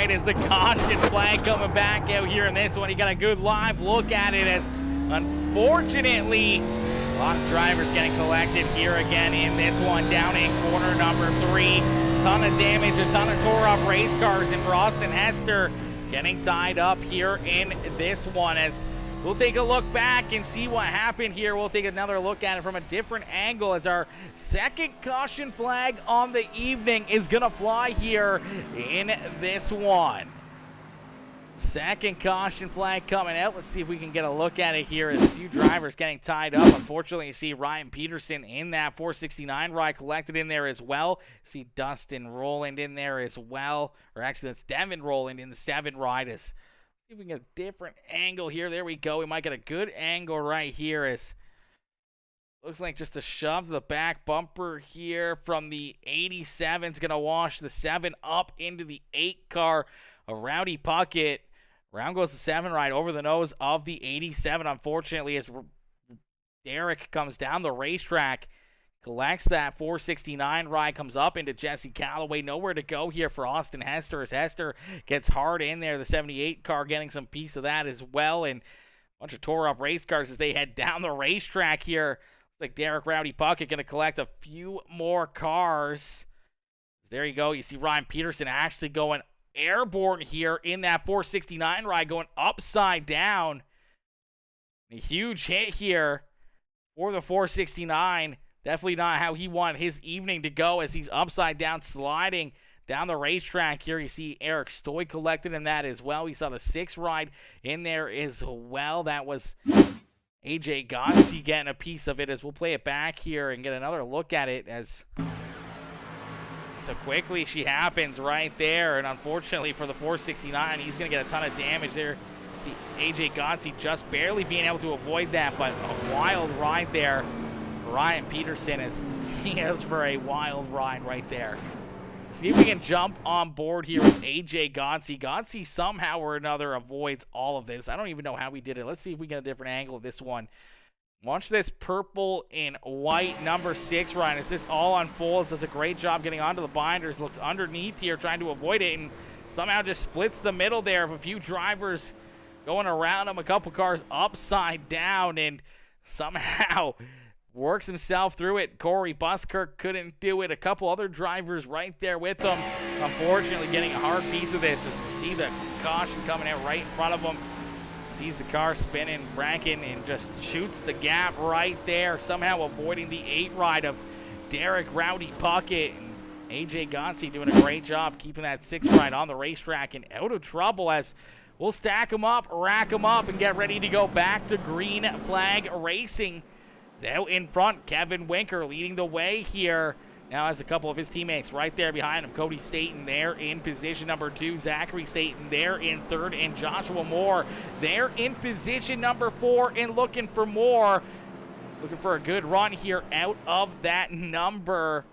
right as the caution flag coming back out here in this one. You got a good live look at it as, unfortunately, a lot of drivers getting collected here again in this one, down in corner number 3. Ton of damage, a ton of tore up race cars, and Frost and Hester getting tied up here in this one. As we'll take a look back and see what happened here. We'll take another look at it from a different angle as our second caution flag on the evening is going to fly here in this one. Second caution flag coming out. Let's see if we can get a look at it here as a few drivers getting tied up. Unfortunately, you see Ryan Peterson in that 469 ride collected in there as well. See Dustin Rowland in there as well. Or actually, that's Devin Rowland in the 7 ride. As, see if we can get a different angle here. There we go. We might get a good angle right here as looks like just a shove to the back bumper here from the 87 is going to wash the 7 up into the 8 car. A Rowdy Puckett. Round goes the 7 ride over the nose of the 87, unfortunately, as Derek comes down the racetrack, collects that 469 ride, comes up into Jesse Calloway. Nowhere to go here for Austin Hester as Hester gets hard in there. The 78 car getting some piece of that as well, and a bunch of tore up race cars as they head down the racetrack here. Looks like Derek Rowdy Puckett going to collect a few more cars. There you go. You see Ryan Peterson actually going airborne here in that 469 ride, going upside down. A huge hit here for the 469. Definitely not how he wanted his evening to go as he's upside down sliding down the racetrack here. You see Eric Stoy collected in that as well. We saw the 6 ride in there as well. That was AJ Gotzi getting a piece of it as we'll play it back here and get another look at it as so quickly she happens right there. And unfortunately for the 469, he's going to get a ton of damage there. See AJ Gotzi just barely being able to avoid that, but a wild ride there. Ryan Peterson he is for a wild ride right there. See if we can jump on board here with AJ Gotzi. Gotzi somehow or another avoids all of this. I don't even know how he did it. Let's see if we get a different angle of this one. Watch this purple and white number 6 ride as this all unfolds. Does a great job getting onto the binders. Looks underneath here trying to avoid it and somehow just splits the middle there of a few drivers going around him. A couple cars upside down and somehow works himself through it. Corey Buskirk couldn't do it. A couple other drivers right there with him. Unfortunately getting a hard piece of this as you see the caution coming out right in front of him. Sees the car spinning, braking, and just shoots the gap right there, somehow avoiding the 8 ride of Derek Rowdy Puckett. And AJ Gotzi doing a great job keeping that 6 ride on the racetrack and out of trouble as we'll stack them up, rack them up, and get ready to go back to green flag racing. It's out in front, Kevin Winker leading the way here. Now has a couple of his teammates right there behind him. Cody Staten there in position number 2. Zachary Staten there in 3rd. And Joshua Moore there in position number 4 and looking for more. Looking for a good run here out of that number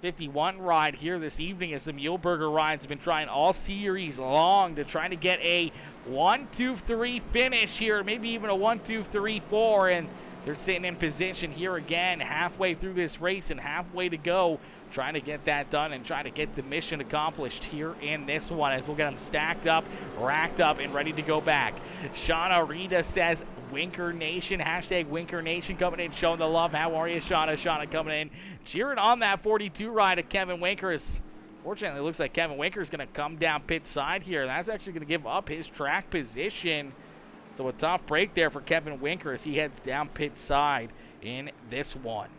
51 ride here this evening as the Muleburger rides have been trying all series long to try to get a 1-2-3 finish here. Maybe even a 1-2-3-4. And they're sitting in position here again, halfway through this race and halfway to go, trying to get that done and trying to get the mission accomplished here in this one as we'll get them stacked up, racked up, and ready to go back. Shauna Rita says, Winker Nation, hashtag Winker Nation coming in, showing the love. How are you, Shauna? Shauna coming in, cheering on that 42 ride of Kevin Winker. Fortunately, it looks like Kevin Winker is going to come down pit side here. That's actually going to give up his track position. So a tough break there for Kevin Winker as he heads down pit side in this one.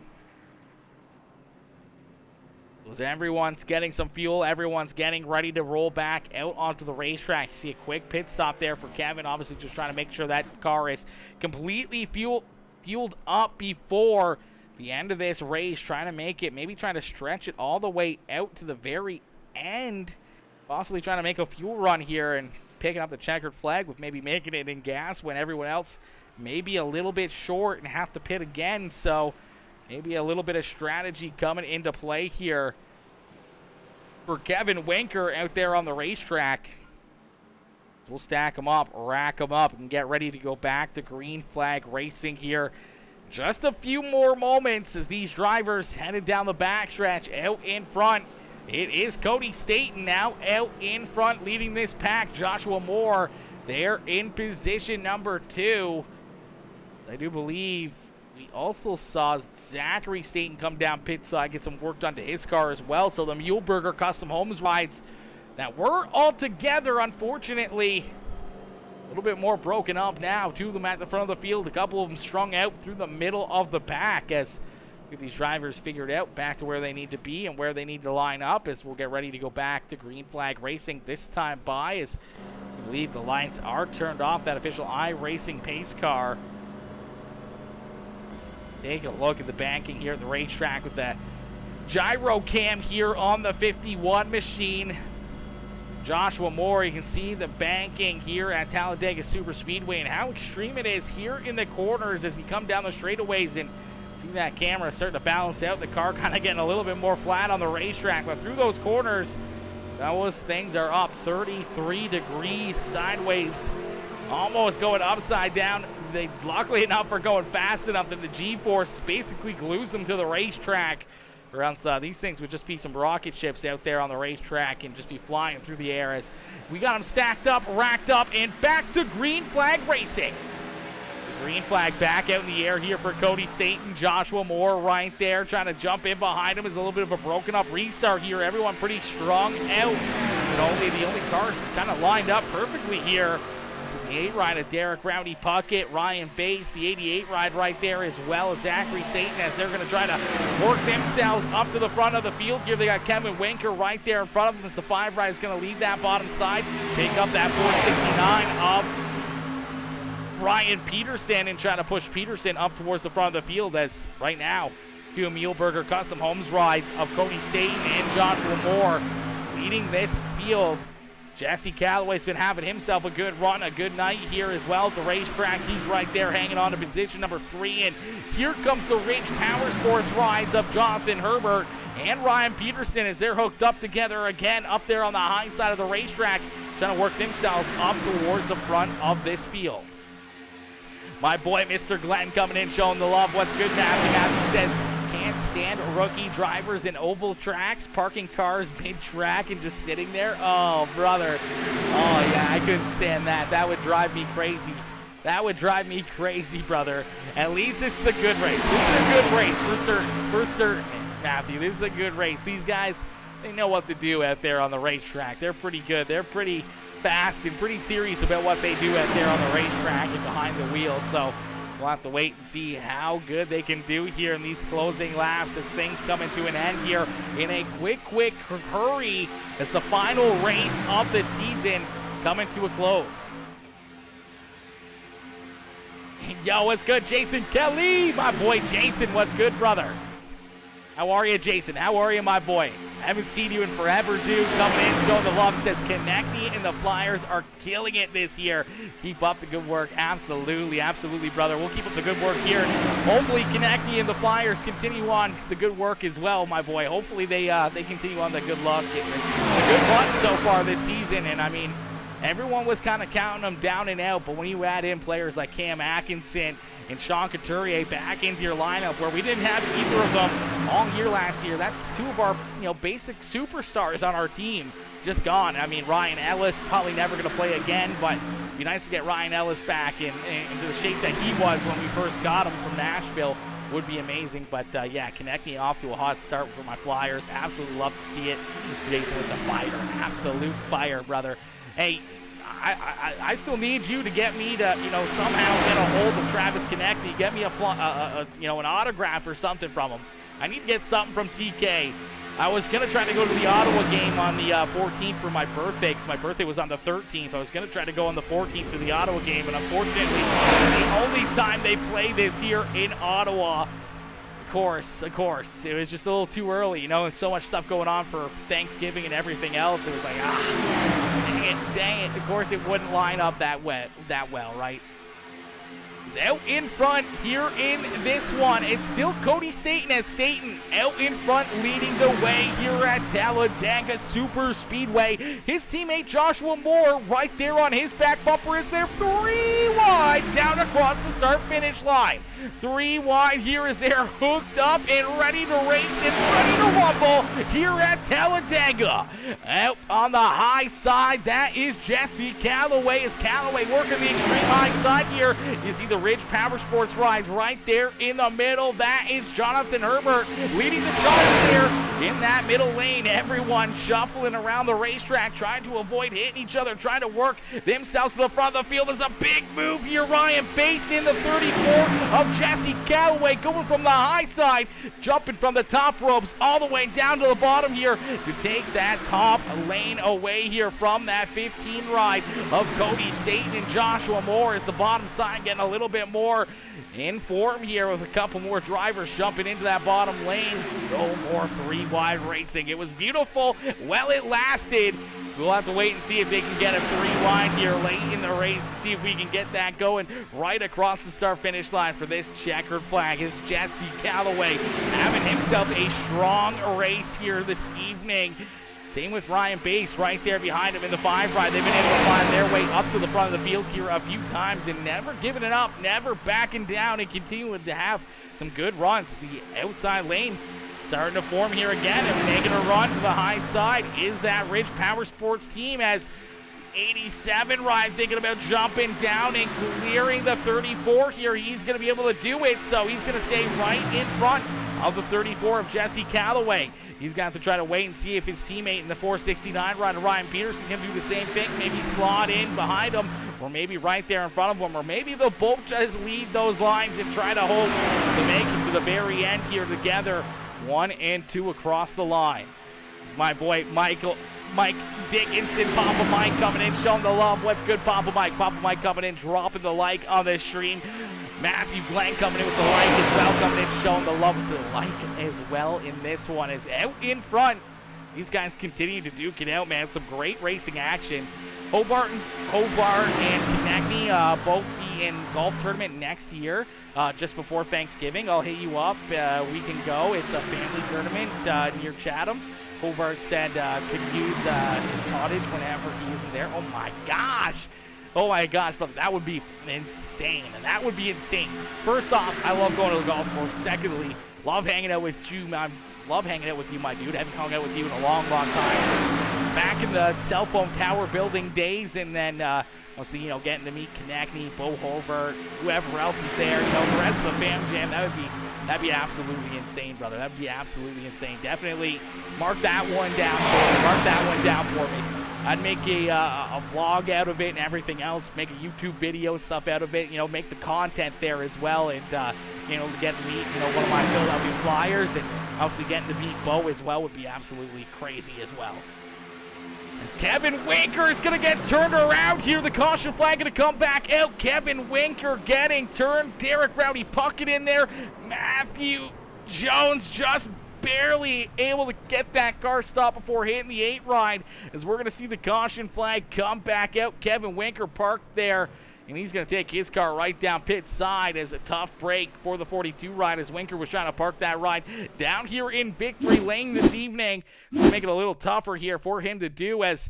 So everyone's getting some fuel. Everyone's getting ready to roll back out onto the racetrack. You see a quick pit stop there for Kevin. Obviously just trying to make sure that car is completely fueled up before the end of this race. Trying to make it, maybe trying to stretch it all the way out to the very end. Possibly trying to make a fuel run here and picking up the checkered flag with maybe making it in gas when everyone else may be a little bit short and have to pit again. So maybe a little bit of strategy coming into play here for Kevin Winker out there on the racetrack. So we'll stack them up, rack them up, and get ready to go back to green flag racing here. Just a few more moments as these drivers headed down the backstretch out in front. It is Cody Staten now out in front leading this pack. Joshua Moore there in position number 2. I do believe we also saw Zachary Staten come down pit side, get some work done to his car as well. So the Muleburger Custom Homes rides that were all together, unfortunately, a little bit more broken up now. 2 of them at the front of the field, a couple of them strung out through the middle of the pack as these drivers figured out back to where they need to be and where they need to line up as we'll get ready to go back to green flag racing this time by, as I believe the lights are turned off. That official iRacing pace car. Take a look at the banking here at the racetrack with that gyro cam here on the 51 machine. Joshua Moore, you can see the banking here at Talladega Super Speedway and how extreme it is here in the corners as you come down the straightaways, and see that camera starting to balance out. The car kind of getting a little bit more flat on the racetrack, but through those corners, those things are up 33 degrees sideways, almost going upside down. They, luckily enough, are going fast enough that the G-force basically glues them to the racetrack. Or else these things would just be some rocket ships out there on the racetrack and just be flying through the air as we got them stacked up, racked up, and back to green flag racing. The green flag back out in the air here for Cody Staten. Joshua Moore right there trying to jump in behind him. Is a little bit of a broken up restart here. Everyone pretty strung out. But the only cars kind of lined up perfectly here. The 8 ride of Derek Rowdy Puckett, Ryan Bates, the 88 ride right there, as well as Zachary Staten, as they're going to try to work themselves up to the front of the field here. They got Kevin Winker right there in front of them as the 5 ride is going to lead that bottom side, pick up that 469 of Ryan Peterson and try to push Peterson up towards the front of the field, as right now 2 Muleburger Custom Homes rides of Cody Staten and Joshua Moore leading this field. Jesse Calloway's been having himself a good run, a good night here as well at the racetrack. He's right there hanging on to position number 3. And here comes the Ridge Power Sports rides of Jonathan Herbert and Ryan Peterson as they're hooked up together again up there on the high side of the racetrack, trying to work themselves up towards the front of this field. My boy, Mr. Glenn, coming in, showing the love. What's good, Matthew? Matthew says, can't stand rookie drivers in oval tracks, parking cars mid-track and just sitting there. Oh, brother. Oh, yeah, I couldn't stand that. That would drive me crazy. That would drive me crazy, brother. At least this is a good race. This is a good race for certain, Matthew. This is a good race. These guys, they know what to do out there on the racetrack. They're pretty good. They're pretty fast and pretty serious about what they do out there on the racetrack and behind the wheel. So we'll have to wait and see how good they can do here in these closing laps as things come to an end here in a quick hurry as the final race of the season coming to a close. Yo, what's good, Jason Kelly? My boy Jason, what's good, brother? How are you, Jason? How are you, my boy? I haven't seen you in forever, dude. Coming in, showing the love. Says Konechny and the Flyers are killing it this year. Keep up the good work. Absolutely, brother. We'll keep up the good work here. Hopefully, Konechny and the Flyers continue on the good work as well, my boy. Hopefully, they continue on the good luck, the good luck so far this season. And I mean, everyone was kind of counting them down and out, but when you add in players like Cam Atkinson and Sean Couturier back into your lineup, where we didn't have either of them all year last year, that's 2 of our basic superstars on our team just gone. I mean, Ryan Ellis probably never going to play again, but it'd be nice to get Ryan Ellis back into the shape that he was when we first got him from Nashville. Would be amazing. But yeah, Konechny off to a hot start for my Flyers. Absolutely love to see it. Jason with the fire, absolute fire, brother. Hey, I still need you to get me to, somehow get a hold of Travis Konechny, get me an autograph or something from him. I need to get something from TK. I was going to try to go to the Ottawa game on the 14th for my birthday, because my birthday was on the 13th. I was going to try to go on the 14th to the Ottawa game, and unfortunately, the only time they play this year in Ottawa. Of course. It was just a little too early, and so much stuff going on for Thanksgiving and everything else. It was like, dang it. Of course, it wouldn't line up that well, right? It's out in front here in this one. It's still Cody Staten, as Staten out in front leading the way here at Talladega Super Speedway. His teammate Joshua Moore right there on his back bumper is there 3 wide down to across the start-finish line. 3 wide here as they're hooked up and ready to race and ready to rumble here at Talladega. Out on the high side, that is Jesse Calloway. As Calloway working the extreme high side here. You see the Ridge Power Sports rides right there in the middle. That is Jonathan Herbert leading the charge there in that middle lane. Everyone shuffling around the racetrack, trying to avoid hitting each other, trying to work themselves to the front of the field. There's a big move here. Ryan Bass in the 34 of Jesse Calloway going from the high side, jumping from the top ropes all the way down to the bottom here to take that top lane away here from that 15 ride of Cody Staten and Joshua Moore. As the bottom side getting a little bit more in form here with a couple more drivers jumping into that bottom lane. No more 3 wide racing. It was beautiful while it lasted. We'll have to wait and see if they can get a 3 wide here late in the race and see if we can get that going right across the start-finish line for this checkered flag. Is Jesse Calloway having himself a strong race here this evening. Same with Ryan Bass right there behind him in the 5 ride. They've been able to find their way up to the front of the field here a few times and never giving it up, never backing down, and continuing to have some good runs. The outside lane starting to form here again and making a run to the high side is that Ridge Power Sports team, as 87 ride thinking about jumping down and clearing the 34 here. He's going to be able to do it, so he's going to stay right in front of the 34 of Jesse Calloway. He's going to have to try to wait and see if his teammate in the 469 rider, Ryan Peterson, can do the same thing. Maybe slot in behind him, or maybe right there in front of him, or maybe they'll both just lead those lines and try to hold to make it to the very end here together. 1 and 2 across the line. It's my boy Mike Dickinson, Papa Mike coming in, showing the love. What's good, Papa Mike? Papa Mike coming in, dropping the like on this stream. Matthew Blank coming in with the like as well, coming in, showing the love with the like as well in this one. Is out in front. These guys continue to duke it out, man. Some great racing action. Hobart and Konechny both be in golf tournament next year, just before Thanksgiving. I'll hit you up. We can go. It's a family tournament near Chatham. Hobart said could use his cottage whenever he isn't there. Oh my gosh. Oh my gosh, but that would be insane. That would be insane. First off, I love going to the golf course. Secondly, love hanging out with you, man. Love hanging out with you, my dude. Haven't hung out with you in a long, long time. Back in the cell phone tower building days, and then obviously, getting to meet Konechny, Bo Hobart, whoever else is there, the rest of the fam jam. That'd be absolutely insane, brother. That'd be absolutely insane. Definitely mark that one down for me. Mark that one down for me. I'd make a vlog out of it and everything else, make a YouTube video and stuff out of it, make the content there as well, and, get to meet, one of my Philadelphia Flyers, and obviously getting to meet Bo as well would be absolutely crazy as well. As Kevin Winker is going to get turned around here, the caution flag going to come back out. Kevin Winker getting turned. Derek Rowdy Puckett in there. Matthew Jones just barely able to get that car stopped before hitting the 8 ride, as we're going to see the caution flag come back out. Kevin Winker parked there, and he's going to take his car right down pit side as a tough break for the 42 ride, as Winker was trying to park that ride down here in victory lane this evening. To make it a little tougher here for him to do, as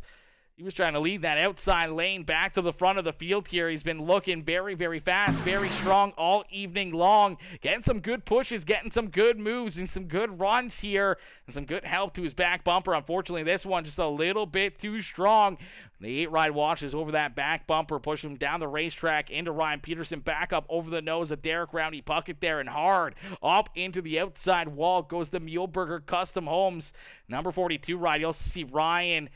he was trying to lead that outside lane back to the front of the field here. He's been looking very, very fast, very strong all evening long. Getting some good pushes, getting some good moves, and some good runs here, and some good help to his back bumper. Unfortunately, this one just a little bit too strong. The 8 ride washes over that back bumper, pushes him down the racetrack into Ryan Peterson, back up over the nose of Derek Rowdy Puckett there, and hard up into the outside wall goes the Muehlberger Custom Homes number 42 ride. You'll see Ryan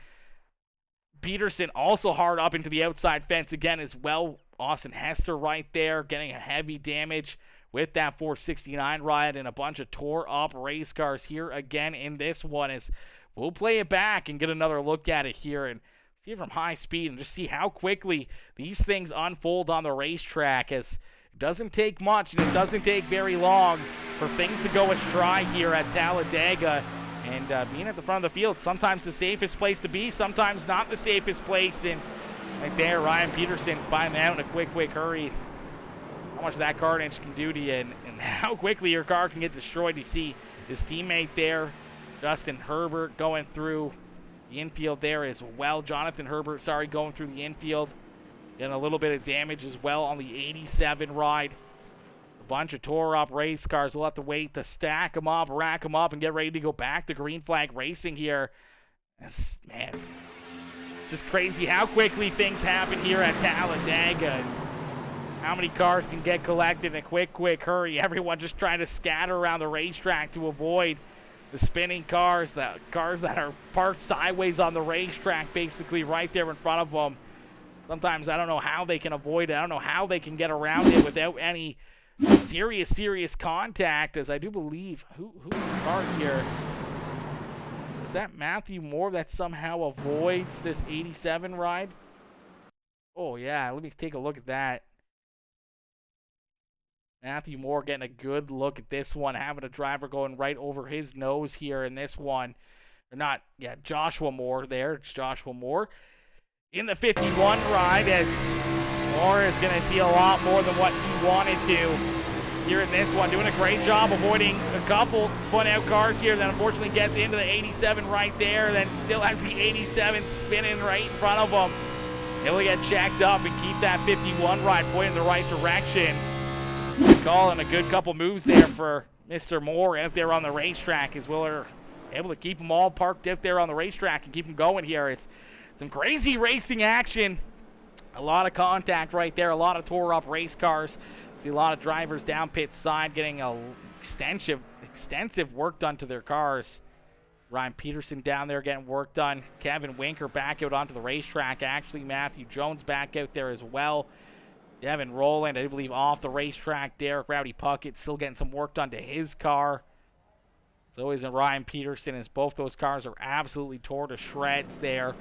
Peterson also hard up into the outside fence again as well. Austin Hester right there getting a heavy damage with that 469 ride, and a bunch of tore up race cars here again in this one, as we'll play it back and get another look at it here and see it from high speed and just see how quickly these things unfold on the racetrack, as it doesn't take much and it doesn't take very long for things to go astray here at Talladega. And being at the front of the field, sometimes the safest place to be, sometimes not the safest place. And right there, Ryan Peterson finding out in a quick hurry how much that carnage can do to you, and how quickly your car can get destroyed. You see his teammate there, Justin Herbert, going through the infield there as well. Jonathan Herbert, going through the infield. Getting a little bit of damage as well on the 87 ride. A bunch of tore up race cars. We'll have to wait to stack them up, rack them up, and get ready to go back to green flag racing here. Man, just crazy how quickly things happen here at Talladega. How many cars can get collected in a quick hurry? Everyone just trying to scatter around the racetrack to avoid the spinning cars, the cars that are parked sideways on the racetrack, basically right there in front of them. Sometimes I don't know how they can avoid it. I don't know how they can get around it without any serious contact, as I do believe, who's the car here? Is that Matthew Moore that somehow avoids this 87 ride? Oh, yeah, let me take a look at that. Matthew Moore getting a good look at this one, having a driver going right over his nose here in this one. Or not, yeah, Joshua Moore there. It's Joshua Moore in the 51 ride, as Moore is going to see a lot more than what he wanted to here in this one. Doing a great job avoiding a couple spun out cars here. That unfortunately gets into the 87 right there. Then still has the 87 spinning right in front of him. Able to get checked up and keep that 51 ride pointing in the right direction. Calling a good couple moves there for Mr. Moore out there on the racetrack, as well are able to keep them all parked out there on the racetrack and keep them going here. It's some crazy racing action. A lot of contact right there, a lot of tore up race cars. See a lot of drivers down pit side getting extensive work done to their cars. Ryan Peterson down there getting work done. Kevin Winker back out onto the racetrack. Actually, Matthew Jones back out there as well. Devin Rowland, I believe, off the racetrack. Derek Rowdy Puckett still getting some work done to his car. So isn't Ryan Peterson, as both those cars are absolutely tore to shreds there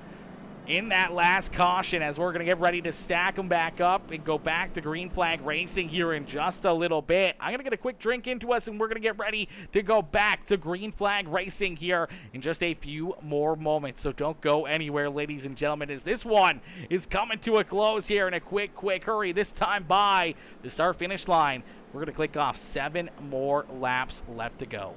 in that last caution, as we're going to get ready to stack them back up and go back to green flag racing here in just a little bit. I'm going to get a quick drink into us, and we're going to get ready to go back to green flag racing here in just a few more moments. So don't go anywhere, ladies and gentlemen, as this one is coming to a close here in a quick hurry, this time by the start-finish line. We're going to click off 7 more laps left to go.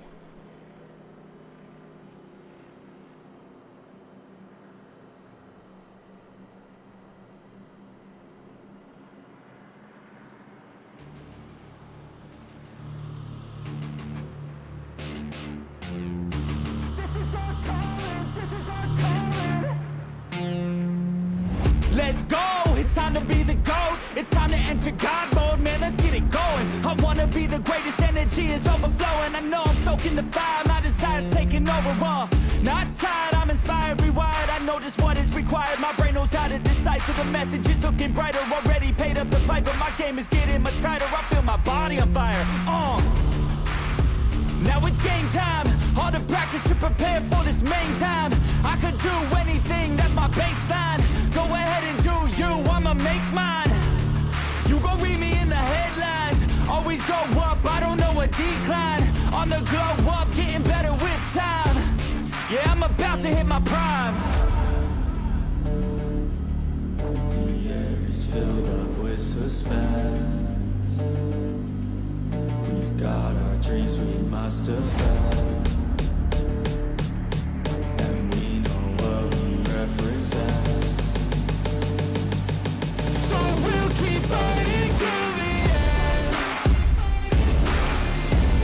Let's go, it's time to be the GOAT. It's time to enter God mode, man, let's get it going. I wanna be the greatest, energy is overflowing. I know I'm stoking the fire, my desire's taking over, not tired, I'm inspired, rewired. I know just what is required, my brain knows how to decipher. The message is looking brighter, already paid up the pipe, but my game is getting much tighter. I feel my body on fire, Now it's game time, all the practice to prepare for this main time. I could do anything, that's my baseline. Go ahead and do you, I'ma make mine. You gon' read me in the headlines. Always go up, I don't know a decline. On the glow up, getting better with time. Yeah, I'm about to hit my prime. The air is filled up with suspense. We've got our dreams, we must defend. And we know what we represent. So we'll keep fighting till the end.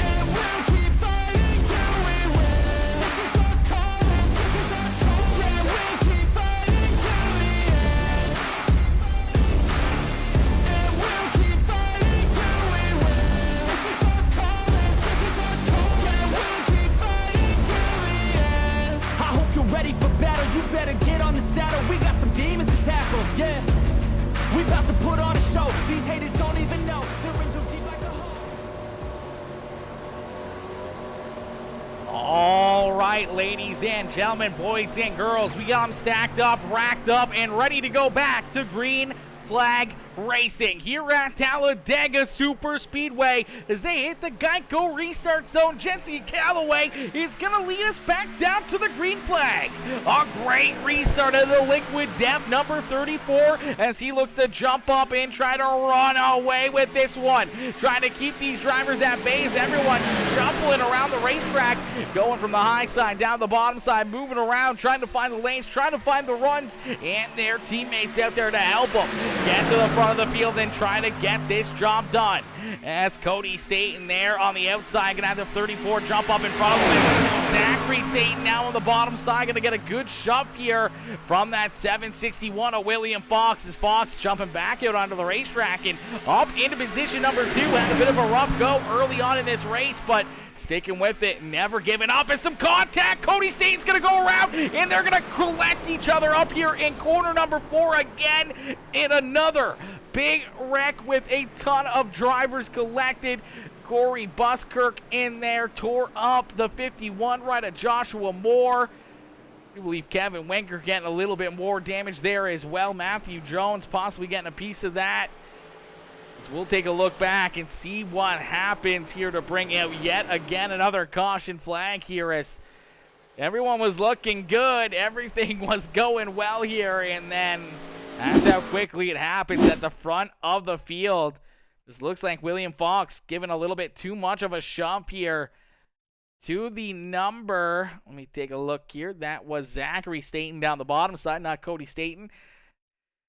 And we'll keep fighting till we win. This is our calling, this is our calling. Yeah, we'll keep fighting till the end. And we'll keep fighting till we win. This is our calling, this is our calling. Yeah, we'll keep fighting till the end. I hope you're ready for battle, you better get on the saddle. We got some demons to tackle, yeah. We about to put on a show. These haters don't even know. They're in too deep like a hole. All right, ladies and gentlemen, boys and girls, we got them stacked up, racked up, and ready to go back to green flag Racing here at Talladega Super Speedway as they hit the Geico restart zone. Jesse Calloway is going to lead us back down to the green flag. A great restart of the Liquid Death number 34 as he looks to jump up and try to run away with this one. Trying to keep these drivers at bay as everyone shuffling around the racetrack, going from the high side down the bottom side, moving around, trying to find the lanes, trying to find the runs, and their teammates out there to help them get to the front of the field and try to get this job done. As Cody Staten there on the outside, gonna have the 34 jump up in front of him. Zachary Staten now on the bottom side, gonna get a good shove here from that 761 of William Fox, as Fox jumping back out onto the racetrack and up into position number 2. Had a bit of a rough go early on in this race, but sticking with it, never giving up, and some contact. Cody Staten's gonna go around, and they're gonna collect each other up here in corner number 4 again in another big wreck with a ton of drivers collected. Corey Buskirk in there tore up the 51 right of Joshua Moore. I believe Kevin Winker getting a little bit more damage there as well. Matthew Jones possibly getting a piece of that. So we'll take a look back and see what happens here to bring out yet again another caution flag here, as everyone was looking good. Everything was going well here, and then that's how quickly it happens at the front of the field. This looks like William Fox giving a little bit too much of a shove here to the number. Let me take a look here. That was Zachary Staten down the bottom side, not Cody Staten.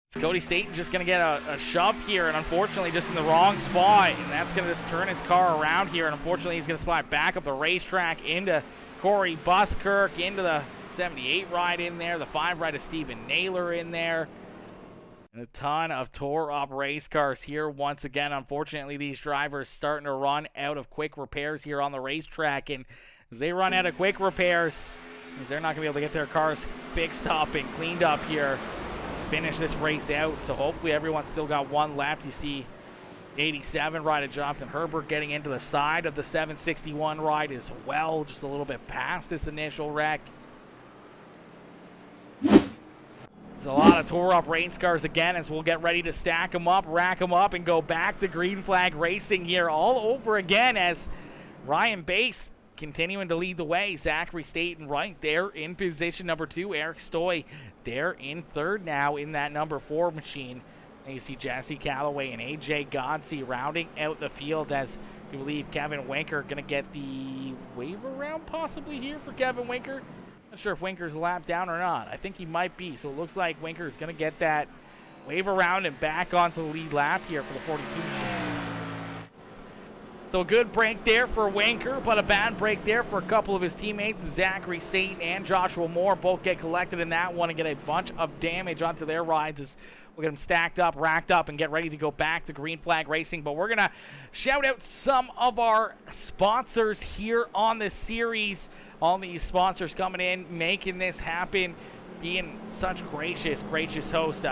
It's Cody Staten just going to get a shove here, and unfortunately just in the wrong spot. And that's going to just turn his car around here, and unfortunately he's going to slide back up the racetrack into Corey Buskirk, into the 78 ride in there, the 5 ride of Stephen Naylor in there. And a ton of tore-up race cars here once again. Unfortunately, these drivers starting to run out of quick repairs here on the racetrack. And as they run out of quick repairs, they're not going to be able to get their cars fixed up and cleaned up here, finish this race out. So hopefully everyone's still got one left. You see 87 ride of Jonathan Herbert getting into the side of the 761 ride as well, just a little bit past this initial wreck. A lot of tore-up race cars again as we'll get ready to stack them up, rack them up, and go back to green flag racing here all over again as Ryan Bass continuing to lead the way. Zachary Staten right there in position number 2. Eric Stoy there in 3rd now in that number 4 machine. And you see Jesse Calloway and AJ Godsey rounding out the field as we believe Kevin Winker going to get the waiver round possibly here for Kevin Winker. Not sure if Winker's a lap down or not. I think he might be. So it looks like Winker's going to get that wave around and back onto the lead lap here for the 42 machine. So a good break there for Winker, but a bad break there for a couple of his teammates. Zachary Staten and Joshua Moore both get collected in that one and get a bunch of damage onto their rides as we'll get them stacked up, racked up, and get ready to go back to green flag racing. But we're going to shout out some of our sponsors here on the series. All these sponsors coming in, making this happen, being such gracious hosts.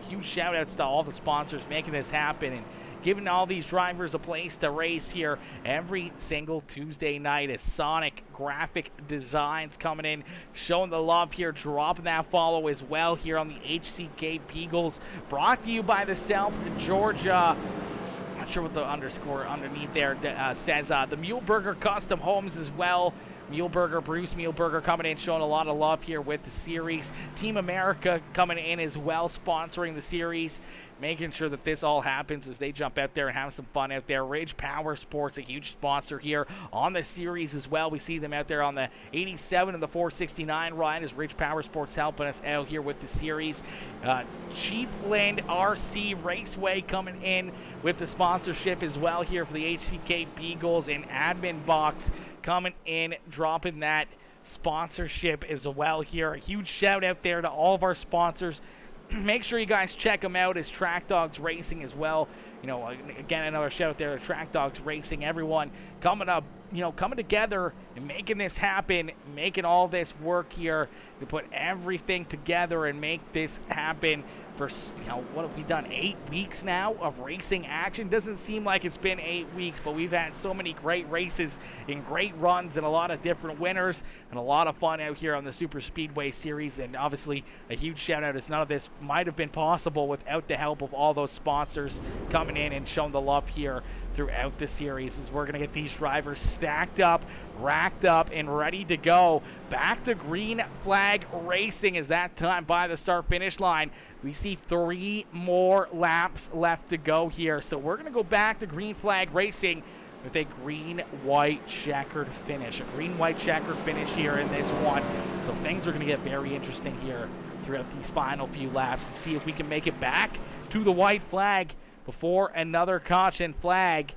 Huge shout outs to all the sponsors making this happen and giving all these drivers a place to race here every single Tuesday night. As Sonic Graphic Designs coming in, showing the love here, dropping that follow as well here on the HCK Beagles. Brought to you by the South Georgia. Not sure what the underscore underneath there says. The Muleburger Custom Homes as well. Bruce Muleburger coming in, showing a lot of love here with the series. Team America coming in as well, sponsoring the series, making sure that this all happens as they jump out there and have some fun out there. Ridge Power Sports, a huge sponsor here on the series as well. We see them out there on the 87 and the 469 ride as Ridge Power Sports helping us out here with the series. Chiefland RC Raceway coming in with the sponsorship as well here for the HCK Beagles, and Admin Box coming in, dropping that sponsorship as well here. A huge shout out there to all of our sponsors. Make sure you guys check them out as Track Dogs Racing as well. Again, another shout out there to Track Dogs Racing. Everyone coming up, coming together and making this happen, making all this work here to put everything together and make this happen for, what have we done, 8 weeks now of racing action? Doesn't seem like it's been 8 weeks, but we've had so many great races and great runs and a lot of different winners and a lot of fun out here on the Super Speedway Series. And obviously a huge shout out, as none of this might have been possible without the help of all those sponsors coming in and showing the love here throughout the series, as we're going to get these drivers stacked up, racked up, and ready to go. Back to green flag racing as that time by the start finish line. We see 3 more laps left to go here, so we're going to go back to green flag racing with a green-white checkered finish. A green-white checkered finish here in this one. So things are going to get very interesting here throughout these final few laps to see if we can make it back to the white flag before another caution flag.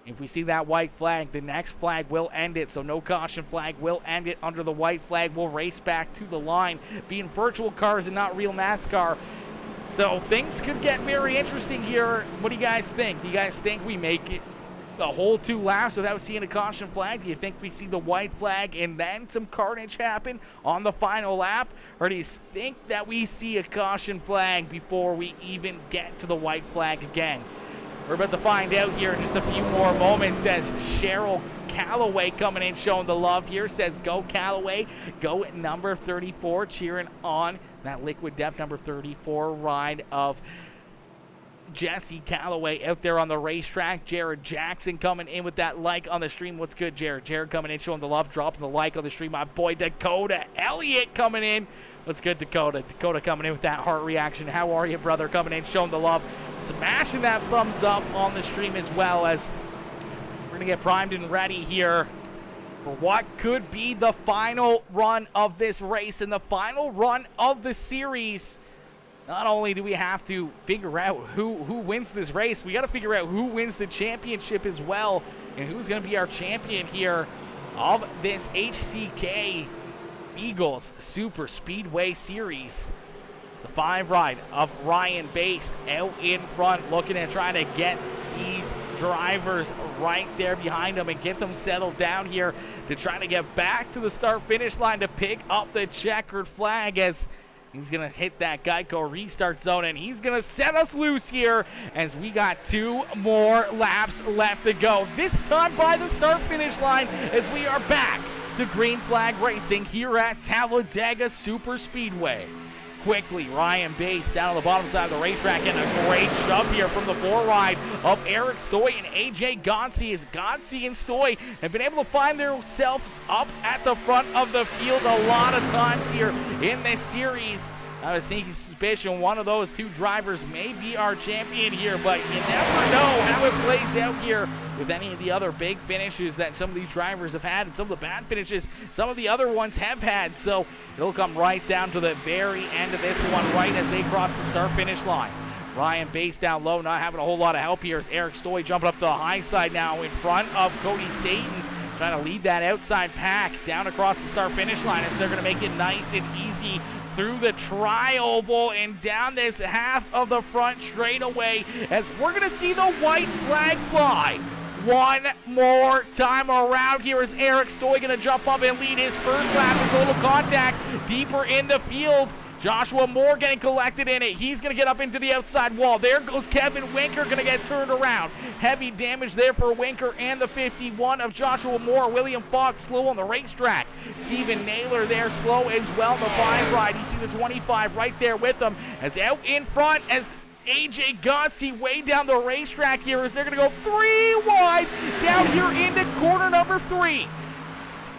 If we see that white flag, the next flag will end it. So no caution flag will end it. Under the white flag, we'll race back to the line, being virtual cars and not real NASCAR. So things could get very interesting here. What do you guys think? Do you guys think we make it the whole 2 laps without seeing a caution flag? Do you think we see the white flag and then some carnage happen on the final lap? Or do you think that we see a caution flag before we even get to the white flag again? We're about to find out here in just a few more moments, as Cheryl Calloway coming in showing the love here, says go Calloway, go at number 34, cheering on that Liquid Death number 34 ride of Jesse Calloway out there on the racetrack. Jared Jackson coming in with that like on the stream. What's good, Jared? Jared coming in showing the love, dropping the like on the stream. My boy Dakota Elliott coming in. What's good, Dakota? Dakota coming in with that heart reaction. How are you, brother? Coming in showing the love, smashing that thumbs up on the stream, as well as we're going to get primed and ready here for what could be the final run of this race and the final run of the series. Not only do we have to figure out who wins this race, we got to figure out who wins the championship as well, and who's going to be our champion here of this HCK Beagles Super Speedway Series. It's the 5 ride of Ryan Bass out in front, looking at trying to get these drivers right there behind them and get them settled down here to try to get back to the start-finish line to pick up the checkered flag, as he's going to hit that Geico restart zone, and he's going to set us loose here as we got 2 more laps left to go. This time by the start-finish line, as we are back to green flag racing here at Talladega Super Speedway. Quickly, Ryan Bass down on the bottom side of the racetrack, and a great shove here from the 4 ride of Eric Stoy and AJ Gonsey, as Gonsey and Stoy have been able to find themselves up at the front of the field a lot of times here in this series. I have a sneaky suspicion one of those 2 drivers may be our champion here, but you never know how it plays out here with any of the other big finishes that some of these drivers have had, and some of the bad finishes some of the other ones have had. So it'll come right down to the very end of this one, right as they cross the start-finish line. Ryan Bass down low, not having a whole lot of help here, as Eric Stoy jumping up the high side now in front of Cody Staten, trying to lead that outside pack down across the start-finish line, as they're going to make it nice and easy through the tri-oval and down this half of the front straightaway, as we're going to see the white flag fly one more time around here, as Eric Stoy going to jump up and lead his first lap. There's a little contact deeper in the field. Joshua Moore getting collected in it. He's going to get up into the outside wall. There goes Kevin Winker, going to get turned around. Heavy damage there for Winker and the 51 of Joshua Moore. William Fox slow on the racetrack. Stephen Naylor there slow as well in the 5 ride. You see the 25 right there with them, as out in front as AJ Gonsey way down the racetrack here, as they're going to go 3 wide down here into corner number 3.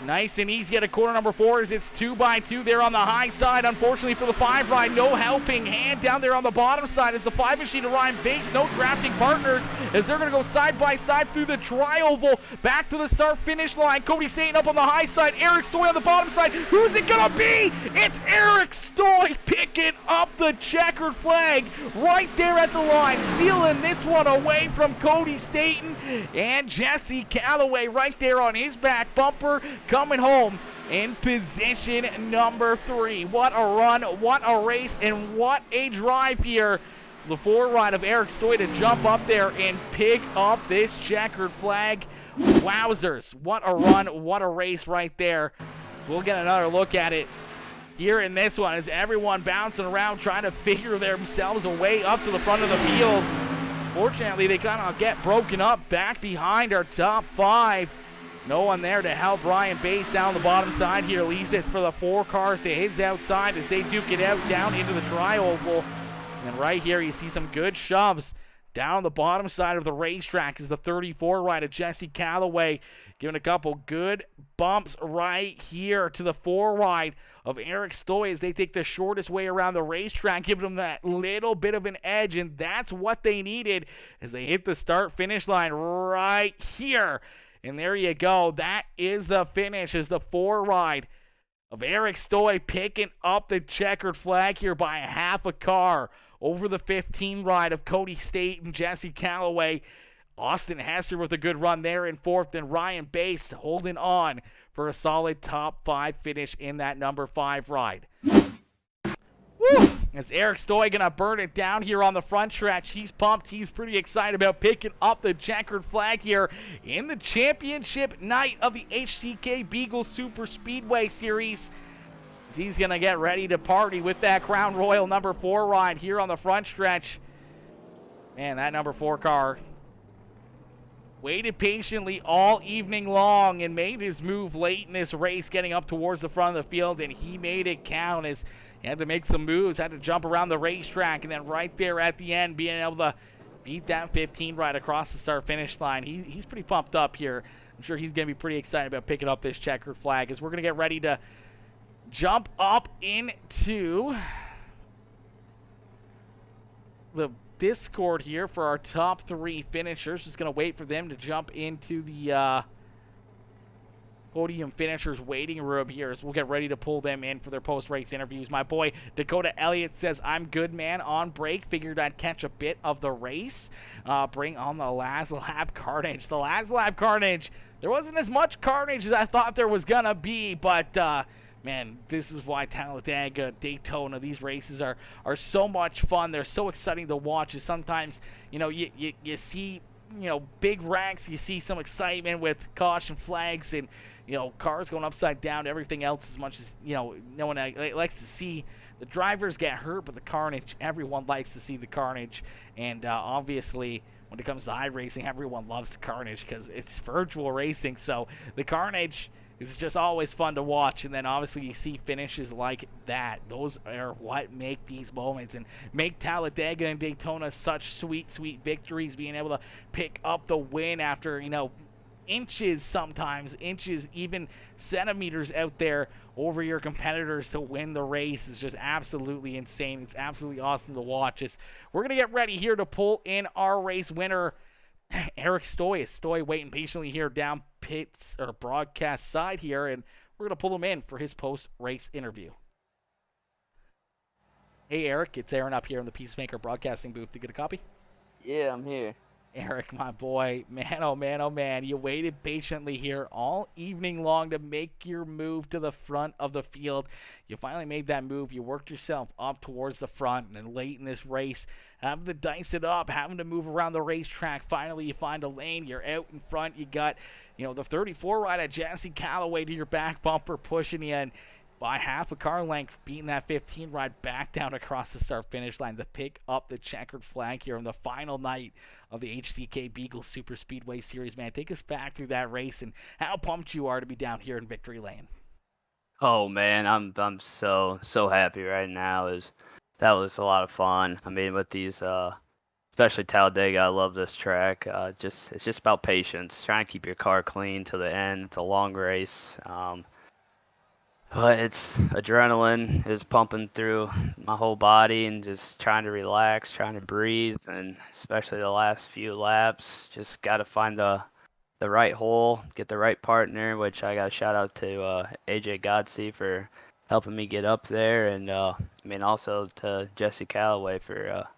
Nice and easy at a corner number 4 as it's 2x2 there on the high side. Unfortunately for the 5 ride, no helping hand down there on the bottom side as the 5 machine of Ryan Bass, no drafting partners, as they're going to go side by side through the tri-oval back to the start finish line. Cody Staten up on the high side, Eric Stoy on the bottom side. Who's it going to be? It's Eric Stoy picking up the checkered flag right there at the line, stealing this one away from Cody Staten, and Jesse Calloway right there on his back bumper, coming home in position number 3. What a run, what a race, and what a drive here. The 4 ride of Eric Stoy to jump up there and pick up this checkered flag. Wowzers, what a run, what a race right there. We'll get another look at it here in this one as everyone bouncing around trying to figure themselves a way up to the front of the field. Fortunately, they kind of get broken up back behind our top 5. No one there to help Ryan Bass down the bottom side here. Leaves it for the 4 cars to his outside as they duke it out down into the tri-oval. And right here, you see some good shoves down the bottom side of the racetrack is the 34 ride of Jesse Calloway, giving a couple good bumps right here to the 4 ride of Eric Stoy as they take the shortest way around the racetrack, giving them that little bit of an edge, and that's what they needed as they hit the start-finish line right here. And there you go. That is the finish, as the 4 ride of Eric Stoy picking up the checkered flag here by a half a car over the 15 ride of Cody State and Jesse Calloway. Austin Hester with a good run there in 4th, and Ryan Bass holding on for a solid top 5 finish in that number 5 ride. Woo! As Eric Stoy going to burn it down here on the front stretch. He's pumped. He's pretty excited about picking up the checkered flag here in the championship night of the HCK Beagles Super Speedway Series. He's going to get ready to party with that Crown Royal number 4 ride here on the front stretch. Man, that number 4 car waited patiently all evening long and made his move late in this race, getting up towards the front of the field, and he made it count as he had to make some moves, had to jump around the racetrack, and then right there at the end, being able to beat that 15 right across the start-finish line. He's pretty pumped up here. I'm sure he's going to be pretty excited about picking up this checkered flag as we're going to get ready to jump up into the Discord here for our top 3 finishers. Just going to wait for them to jump into the podium finishers waiting room here as we'll get ready to pull them in for their post-race interviews. My boy Dakota Elliott says, I'm good, man, on break. Figured I'd catch a bit of the race. Bring on the last lap carnage. The last lap carnage. There wasn't as much carnage as I thought there was going to be, but man, this is why Talladega, Daytona, these races are so much fun. They're so exciting to watch. Sometimes, you see, big wrecks. You see some excitement with caution flags and, cars going upside down, everything else, as much as, no one likes to see the drivers get hurt, but the carnage, everyone likes to see the carnage. And obviously, when it comes to iRacing, everyone loves the carnage because it's virtual racing. So the carnage is just always fun to watch. And then obviously you see finishes like that. Those are what make these moments and make Talladega and Daytona such sweet, sweet victories. Being able to pick up the win after, inches sometimes, inches, even centimeters out there over your competitors to win the race is just absolutely insane. It's absolutely awesome to watch. We're going to get ready here to pull in our race winner, Eric Stoy. Stoy waiting patiently here down pits or broadcast side here, and we're going to pull him in for his post-race interview. Hey, Eric, it's Aaron up here in the PeaceMaker broadcasting booth. You get a copy? Yeah, I'm here. Eric, my boy, man, oh man, you waited patiently here all evening long to make your move to the front of the field. You finally made that move. You worked yourself up towards the front, and then late in this race, having to dice it up, having to move around the racetrack, finally you find a lane. You're out in front. You got, the 34 ride at Jesse Calloway to your back bumper, pushing you in by half a car length, beating that 15 ride back down across the start-finish line to pick up the checkered flag here on the final night of the HCK Beagles Super Speedway Series. Man, take us back through that race and how pumped you are to be down here in Victory Lane. Oh man, I'm so happy right now. That was a lot of fun. I mean, with these especially Talladega, I love this track. It's just about patience, trying to keep your car clean to the end. It's a long race. But it's adrenaline is pumping through my whole body and just trying to relax, trying to breathe, and especially the last few laps, just got to find the right hole, get the right partner, which I got to shout out to AJ Godsey for helping me get up there, and also to Jesse Calloway for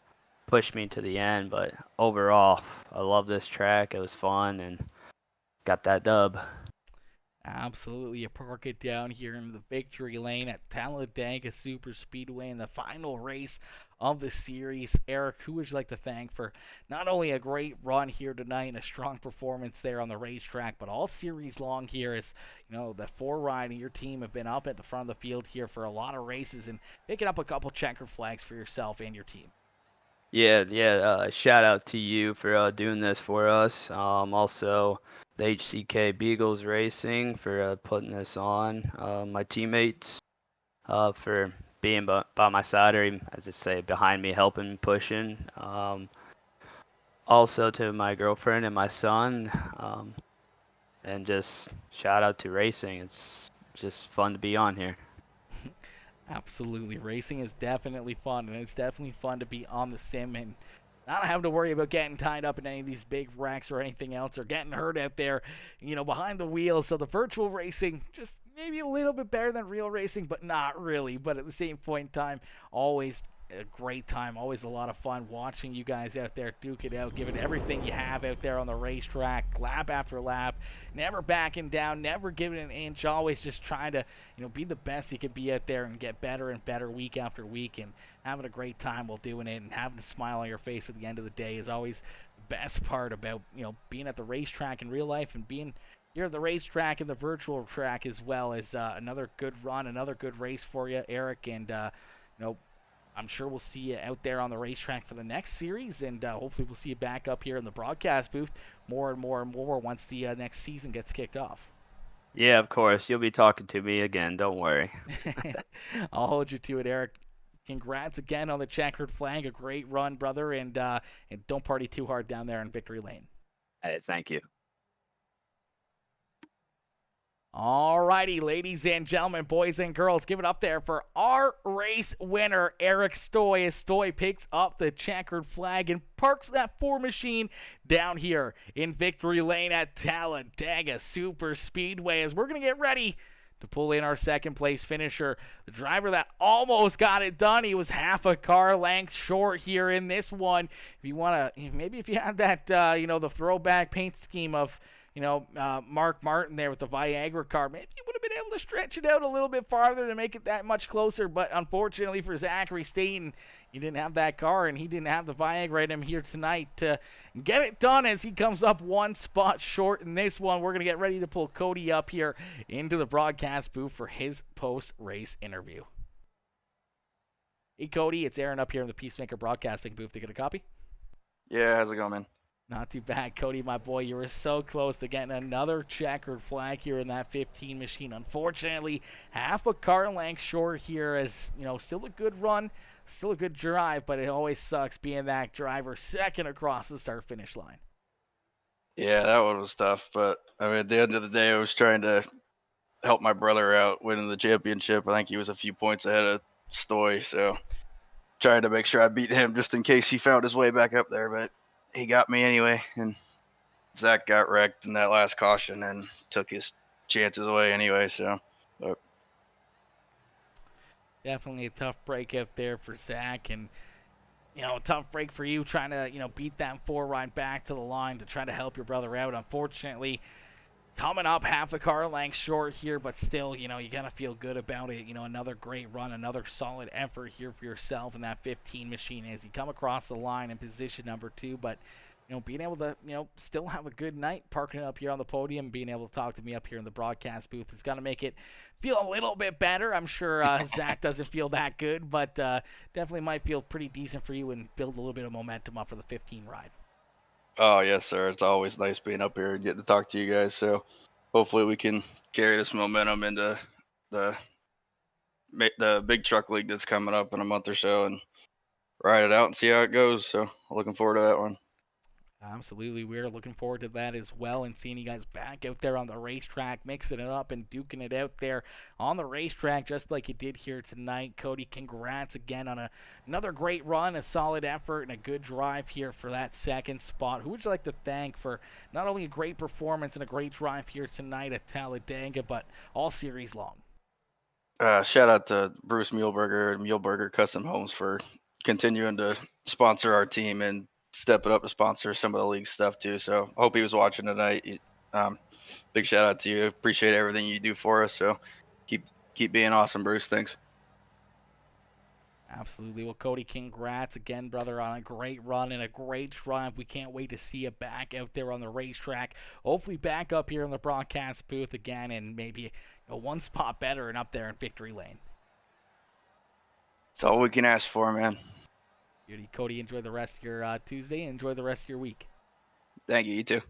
pushing me to the end. But overall, I love this track. It was fun and got that dub. Absolutely, you park it down here in the Victory Lane at Talladega Super Speedway in the final race of the series. Eric, who would you like to thank for not only a great run here tonight and a strong performance there on the racetrack, but all series long here as, the 4-ride and your team have been up at the front of the field here for a lot of races and picking up a couple checkered flags for yourself and your team. Yeah. Shout out to you for doing this for us. Also, the HCK Beagles Racing for putting this on. My teammates for being by my side, or even, as I say, behind me, helping, pushing. Also to my girlfriend and my son. And just shout out to racing. It's just fun to be on here. Absolutely. Racing is definitely fun, and it's definitely fun to be on the sim and not having to worry about getting tied up in any of these big wrecks or anything else or getting hurt out there, behind the wheel. So the virtual racing, just maybe a little bit better than real racing, but not really. But at the same point in time, always a great time, always a lot of fun watching you guys out there duke it out, giving everything you have out there on the racetrack, lap after lap, never backing down, never giving an inch, always just trying to, be the best you can be out there and get better and better week after week and having a great time while doing it and having a smile on your face at the end of the day is always the best part about, being at the racetrack in real life and being here at the racetrack and the virtual track as well as another good run, another good race for you, Eric, and, I'm sure we'll see you out there on the racetrack for the next series, and hopefully we'll see you back up here in the broadcast booth more and more and more once the next season gets kicked off. Yeah, of course. You'll be talking to me again. Don't worry. I'll hold you to it, Eric. Congrats again on the checkered flag. A great run, brother, and don't party too hard down there in Victory Lane. Hey, thank you. Alrighty, ladies and gentlemen, boys and girls, give it up there for our race winner, Eric Stoy, as Stoy picks up the checkered flag and parks that 4 machine down here in Victory Lane at Talladega Super Speedway as we're going to get ready to pull in our second place finisher, the driver that almost got it done. He was half a car length short here in this one. If you want to, maybe if you had that, the throwback paint scheme of, Mark Martin there with the Viagra car, maybe you would have been able to stretch it out a little bit farther to make it that much closer, but unfortunately for Zachary Staten, he didn't have that car, and he didn't have the Viagra in him here tonight to get it done as he comes up 1 spot short in this one. We're going to get ready to pull Cody up here into the broadcast booth for his post-race interview. Hey, Cody, it's Aaron up here in the PeaceMaker Broadcasting booth. To get a copy? Yeah, how's it going, man? Not too bad, Cody, my boy. You were so close to getting another checkered flag here in that 15 machine. Unfortunately, half a car length short here as, still a good run, still a good drive, but it always sucks being that driver second across the start-finish line. Yeah, that one was tough, but at the end of the day, I was trying to help my brother out winning the championship. I think he was a few points ahead of Stoy, so trying to make sure I beat him just in case he found his way back up there, but he got me anyway, and Zach got wrecked in that last caution and took his chances away anyway, so. But. Definitely a tough break out there for Zach, and, a tough break for you trying to, beat that 4-ride back to the line to try to help your brother out. Unfortunately, coming up half a car length short here, but still, you got to feel good about it. Another great run, another solid effort here for yourself in that 15 machine as you come across the line in position number 2. But, being able to, still have a good night, parking up here on the podium, being able to talk to me up here in the broadcast booth, it's going to make it feel a little bit better. I'm sure Zach doesn't feel that good, but definitely might feel pretty decent for you and build a little bit of momentum up for the 15 ride. Oh, yes, sir. It's always nice being up here and getting to talk to you guys. So hopefully we can carry this momentum into the big truck league that's coming up in a month or so and ride it out and see how it goes. So looking forward to that one. Absolutely. We're looking forward to that as well and seeing you guys back out there on the racetrack, mixing it up and duking it out there on the racetrack just like you did here tonight. Cody, congrats again on another great run, a solid effort, and a good drive here for that second spot. Who would you like to thank for not only a great performance and a great drive here tonight at Talladega, but all series long? Shout out to Bruce Muehlberger and Muehlberger Custom Homes for continuing to sponsor our team and stepping up to sponsor some of the league stuff too. So I hope he was watching tonight. Big shout out to you. Appreciate everything you do for us. So keep being awesome, Bruce. Thanks. Absolutely. Well, Cody, congrats again, brother, on a great run and a great drive. We can't wait to see you back out there on the racetrack. Hopefully back up here in the broadcast booth again and maybe one spot better and up there in victory lane. It's all we can ask for, man. Beauty. Cody, enjoy the rest of your Tuesday and enjoy the rest of your week. Thank you. You too.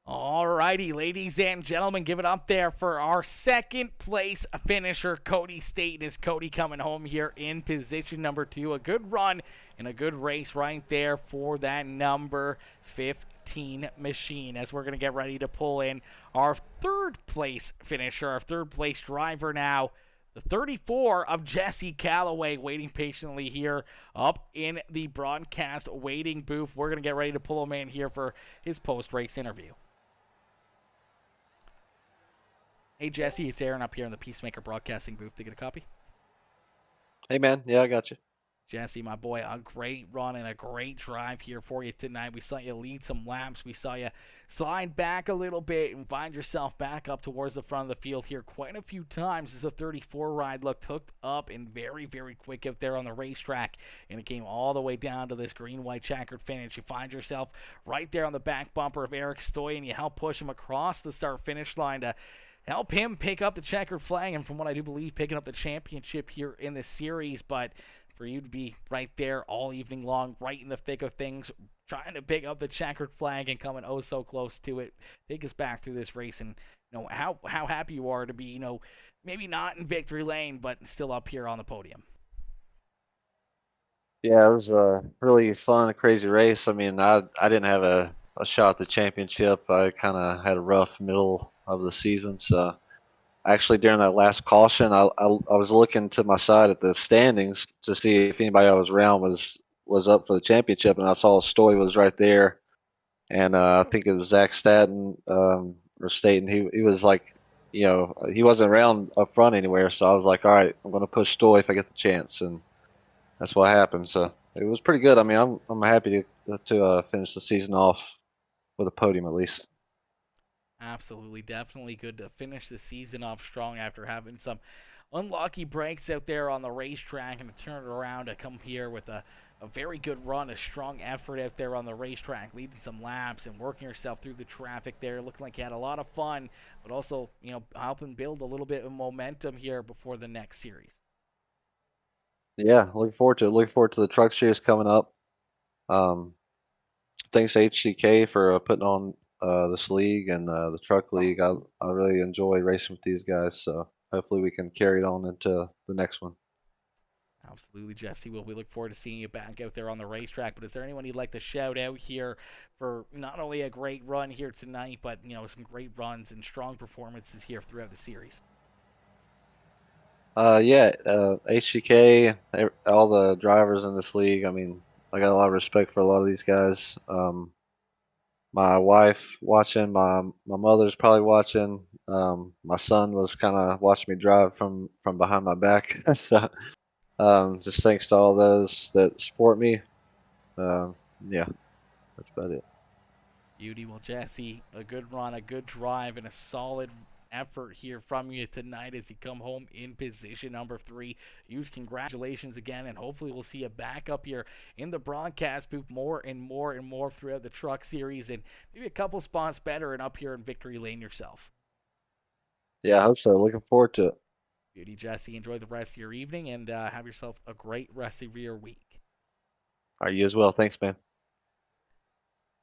Alrighty, ladies and gentlemen, give it up there for our second place finisher, Cody Staten. Is Cody coming home here in position number 2? A good run and a good race right there for that number 15 machine, as we're going to get ready to pull in our third place finisher, our third place driver now. The 34 of Jesse Calloway waiting patiently here up in the broadcast waiting booth. We're going to get ready to pull him in here for his post-race interview. Hey, Jesse, it's Aaron up here in the PeaceMaker broadcasting booth. To get a copy? Hey, man. Yeah, I got you. Jesse, my boy, a great run and a great drive here for you tonight. We saw you lead some laps. We saw you slide back a little bit and find yourself back up towards the front of the field here quite a few times as the 34 ride looked hooked up and very, very quick out there on the racetrack. And it came all the way down to this green-white checkered finish. You find yourself right there on the back bumper of Eric Stoy, and you help push him across the start-finish line to help him pick up the checkered flag, and from what I do believe, picking up the championship here in the series. But for you to be right there all evening long, right in the thick of things, trying to pick up the checkered flag and coming oh so close to it, take us back through this race and how happy you are to be, maybe not in victory lane, but still up here on the podium. Yeah, it was a really fun, crazy race. I mean, I didn't have a shot at the championship. I kind of had a rough middle of the season, so actually during that last caution, I was looking to my side at the standings to see if anybody I was around was up for the championship, and I saw Stoy was right there, and I think it was Zach Staten or Staten. He was like, he wasn't around up front anywhere, so I was like, all right, I'm going to push Stoy if I get the chance, and that's what happened. So it was pretty good. I mean, I'm happy to finish the season off with a podium at least. Absolutely, definitely good to finish the season off strong after having some unlucky breaks out there on the racetrack, and to turn it around to come here with a very good run, a strong effort out there on the racetrack, leading some laps and working yourself through the traffic there. Looking like you had a lot of fun, but also, helping build a little bit of momentum here before the next series. Yeah, looking forward to it. Looking forward to the truck series coming up. Thanks to HCK for putting on this league and the truck league. I really enjoy racing with these guys, so hopefully we can carry it on into the next one. Absolutely, Jesse. Well, we look forward to seeing you back out there on the racetrack. But is there anyone you'd like to shout out here for not only a great run here tonight, but some great runs and strong performances here throughout the series? HCK, all the drivers in this league. I mean, I got a lot of respect for a lot of these guys. My wife watching, my mother's probably watching. My son was kind of watching me drive from behind my back. So just thanks to all those that support me. Yeah, that's about it. Beauty. Well, Jesse, a good run, a good drive, and a solid effort here from you tonight as you come home in position number 3. Huge congratulations again, and hopefully we'll see you back up here in the broadcast booth more and more and more throughout the truck series, and maybe a couple spots better and up here in victory lane yourself. Yeah, I hope so. Looking forward to it. Beauty, Jesse. Enjoy the rest of your evening and have yourself a great rest of your week. All right, you as well. Thanks, man.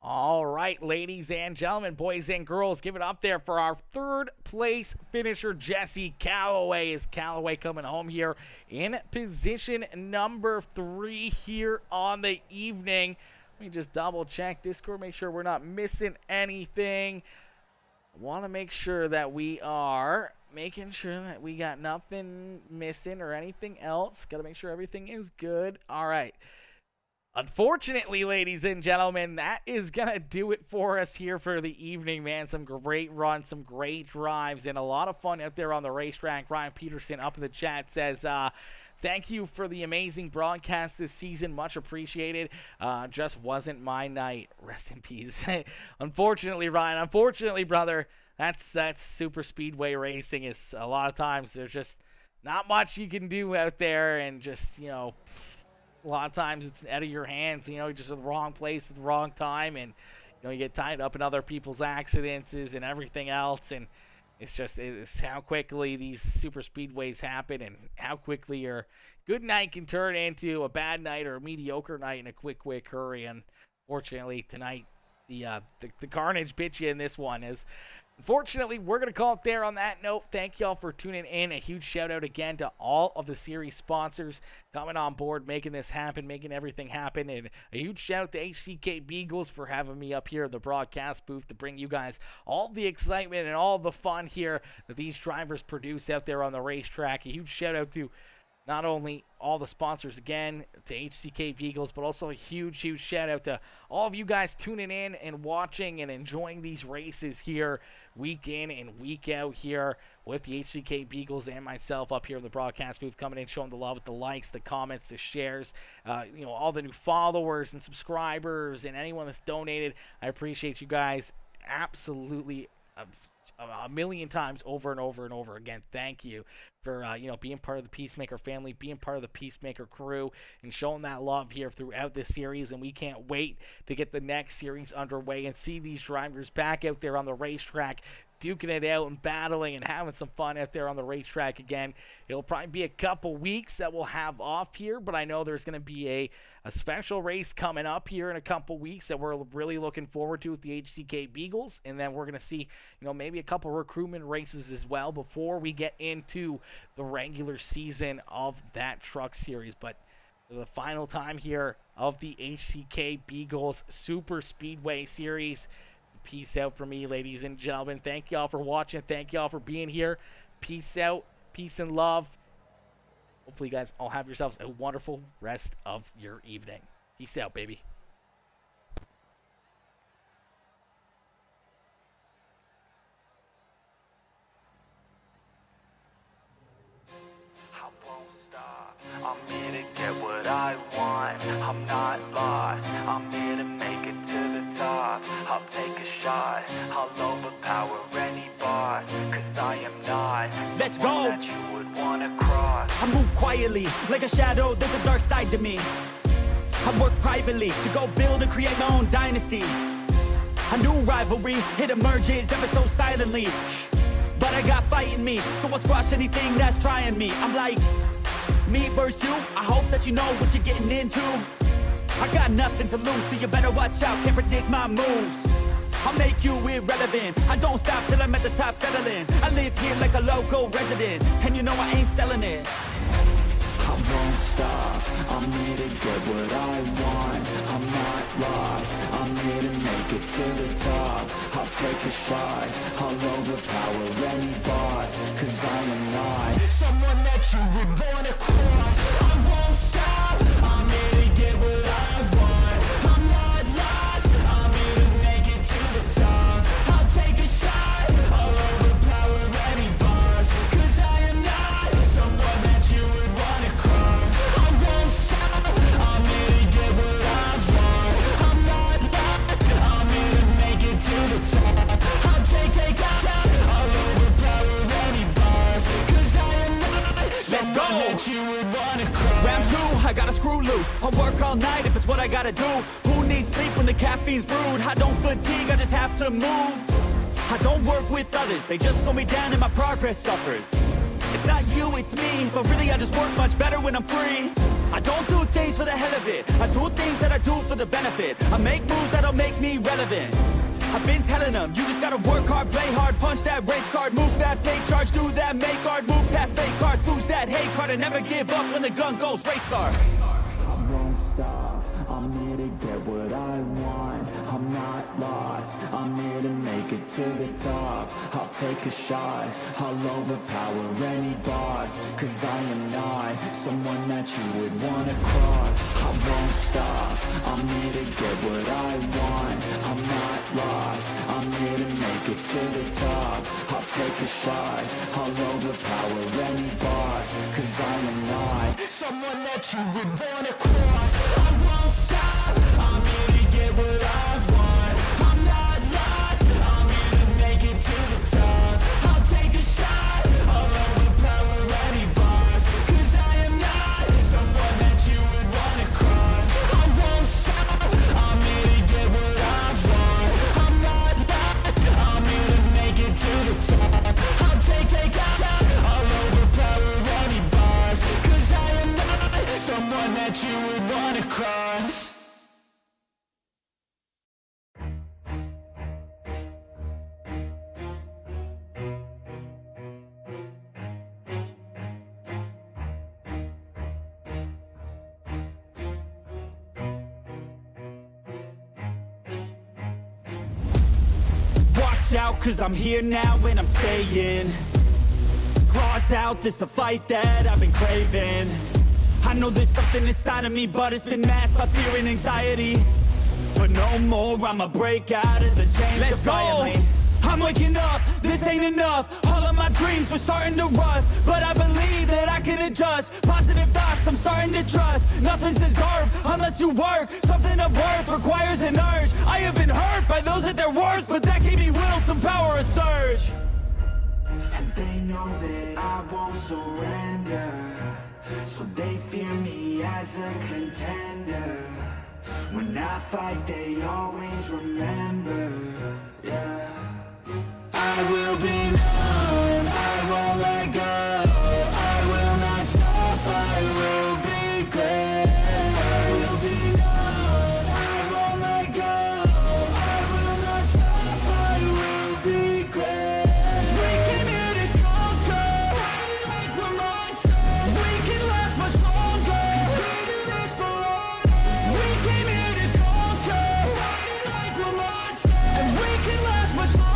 All right, ladies and gentlemen, boys and girls, give it up there for our third place finisher, Jesse Calloway. Is Calloway coming home here in position number 3 here on the evening. Let me just double check Discord, make sure we're not missing anything. I want to make sure that we are making sure that we got nothing missing or anything else. Got to make sure everything is good. All right. Unfortunately, ladies and gentlemen, that is going to do it for us here for the evening, man. Some great runs, some great drives, and a lot of fun out there on the racetrack. Ryan Peterson up in the chat says, thank you for the amazing broadcast this season. Much appreciated. Just wasn't my night. Rest in peace. Unfortunately, Ryan, unfortunately, brother, that's super speedway racing. Is a lot of times there's just not much you can do out there, and just, you know, a lot of times it's out of your hands, you know, just at the wrong place at the wrong time, and, you know, you get tied up in other people's accidents and everything else, and it's how quickly these super speedways happen, and how quickly your good night can turn into a bad night or a mediocre night in a quick hurry. And fortunately tonight, the carnage bit you in this one. Unfortunately, we're going to call it there on that note. Thank y'all for tuning in. A huge shout out again to all of the series sponsors coming on board, making this happen, making everything happen. And a huge shout out to HCK Beagles for having me up here in the broadcast booth to bring you guys all the excitement and all the fun here that these drivers produce out there on the racetrack. A huge shout out to not only all the sponsors again, to HCK Beagles, but also a huge shout out to all of you guys tuning in and watching and enjoying these races here week in and week out here with the HCK Beagles and myself up here in the broadcast booth, coming in, showing the love with the likes, the comments, the shares, you know, all the new followers and subscribers and anyone that's donated. I appreciate you guys absolutely a million times over and over and over again. Thank you for you know, being part of the Peacemaker family, being part of the Peacemaker crew, and showing that love here throughout this series. And we can't wait to get the next series underway and see these drivers back out there on the racetrack, duking it out and battling and having some fun out there on the racetrack again. It'll probably be a couple weeks that we'll have off here, but I know there's going to be a special race coming up here in a couple weeks that we're really looking forward to with the HCK Beagles. And then we're going to see, you know, maybe a couple recruitment races as well before we get into the regular season of that truck series. But for the final time here of the HCK Beagles Super Speedway Series, peace out for me, ladies and gentlemen. Thank y'all for watching. Thank y'all for being here. Peace out. Peace and love. Hopefully you guys all have yourselves a wonderful rest of your evening. Peace out, baby. I won't stop. I'm here to get what I want. I'm not lost. I'm here to make it to the top. I'll take a shot. I'll overpower any boss. Cause I am not Let's someone go. that you would wanna cross. I move quietly, like a shadow, there's a dark side to me. I work privately to go build and create my own dynasty. A new rivalry, it emerges ever so silently. But I got fight in me, so I'll squash anything that's trying me. I'm like, me versus you, I hope that you know what you're getting into. I got nothing to lose, so you better watch out, can't predict my moves. I'll make you irrelevant, I don't stop till I'm at the top settling. I live here like a local resident, and you know I ain't selling it. I won't stop, I'm here to get what I want. I'm not lost, I'm here to make it to the top. I'll take a shot, I'll overpower any boss. Cause I am not someone that you would wanna cross. I won't stop, I'm here to get what I want. I'm not lost, I'm here to make it to the top. I'll take a shot, I'll overpower any boss. Cause I am not someone that you would wanna cross. I won't stop, I'm here to get what I want. I'm not lost, I'm here to make it to the top. I'll take a shot, I'll overpower any boss. Cause I am not Let's go. someone that you would wanna cross. Round two, I gotta screw loose. I'll work all night if it's what I gotta do. Who needs sleep when the caffeine's brewed? I don't fatigue, I just have to move. I don't work with others, they just slow me down and my progress suffers. It's not you, it's me, but really I just work much better when I'm free. I don't do things for the hell of it, I do things that I do for the benefit. I make moves that'll make me relevant. I've been telling them, you just gotta work hard, play hard, punch that race card, move fast, take charge, do that, make guard, move past fake cards, lose that hate card, and never give up when the gun goes, race start. I won't stop, I'm here to get what I want. I'm not lost, I'm here to make it to the top. I'll take a shot, I'll overpower any boss. Cause I am not someone that you would wanna cross. I won't stop, I'm here to get what I want. I'm not lost, I'm here to make it to the top. I'll take a shot, I'll overpower any boss. Cause I am not someone that you would wanna cross. I won't stop, I'm here to get what I want. I'm not lost, I'm here to make it to the top. I'll take a shot, I'll overpower any boss. watch out, cause I'm here now and I'm staying. Claws out, this the fight that I've been craving. I know there's something inside of me, but it's been masked by fear and anxiety. But no more, I'ma break out of the chains. Let's go! I'm waking up, this ain't enough. All of my dreams were starting to rust, but I believe that I can adjust. Positive thoughts, I'm starting to trust. Nothing's deserved unless you work. Something of worth requires an urge. I have been hurt by those at their worst, but that gave me will, some power, a surge. And they know that I won't surrender, so they fear me as a contender. When I fight, they always remember, yeah. I will be known, I won't let go. I will not stop, I will be great. I will be known, I won't let go. I will not stop, I will be great. 'Cause we came here to conquer, like we're monsters. We can last much longer, this forever. We came here to conquer, like we're monsters. And we can last much longer.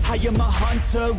I am a hunter.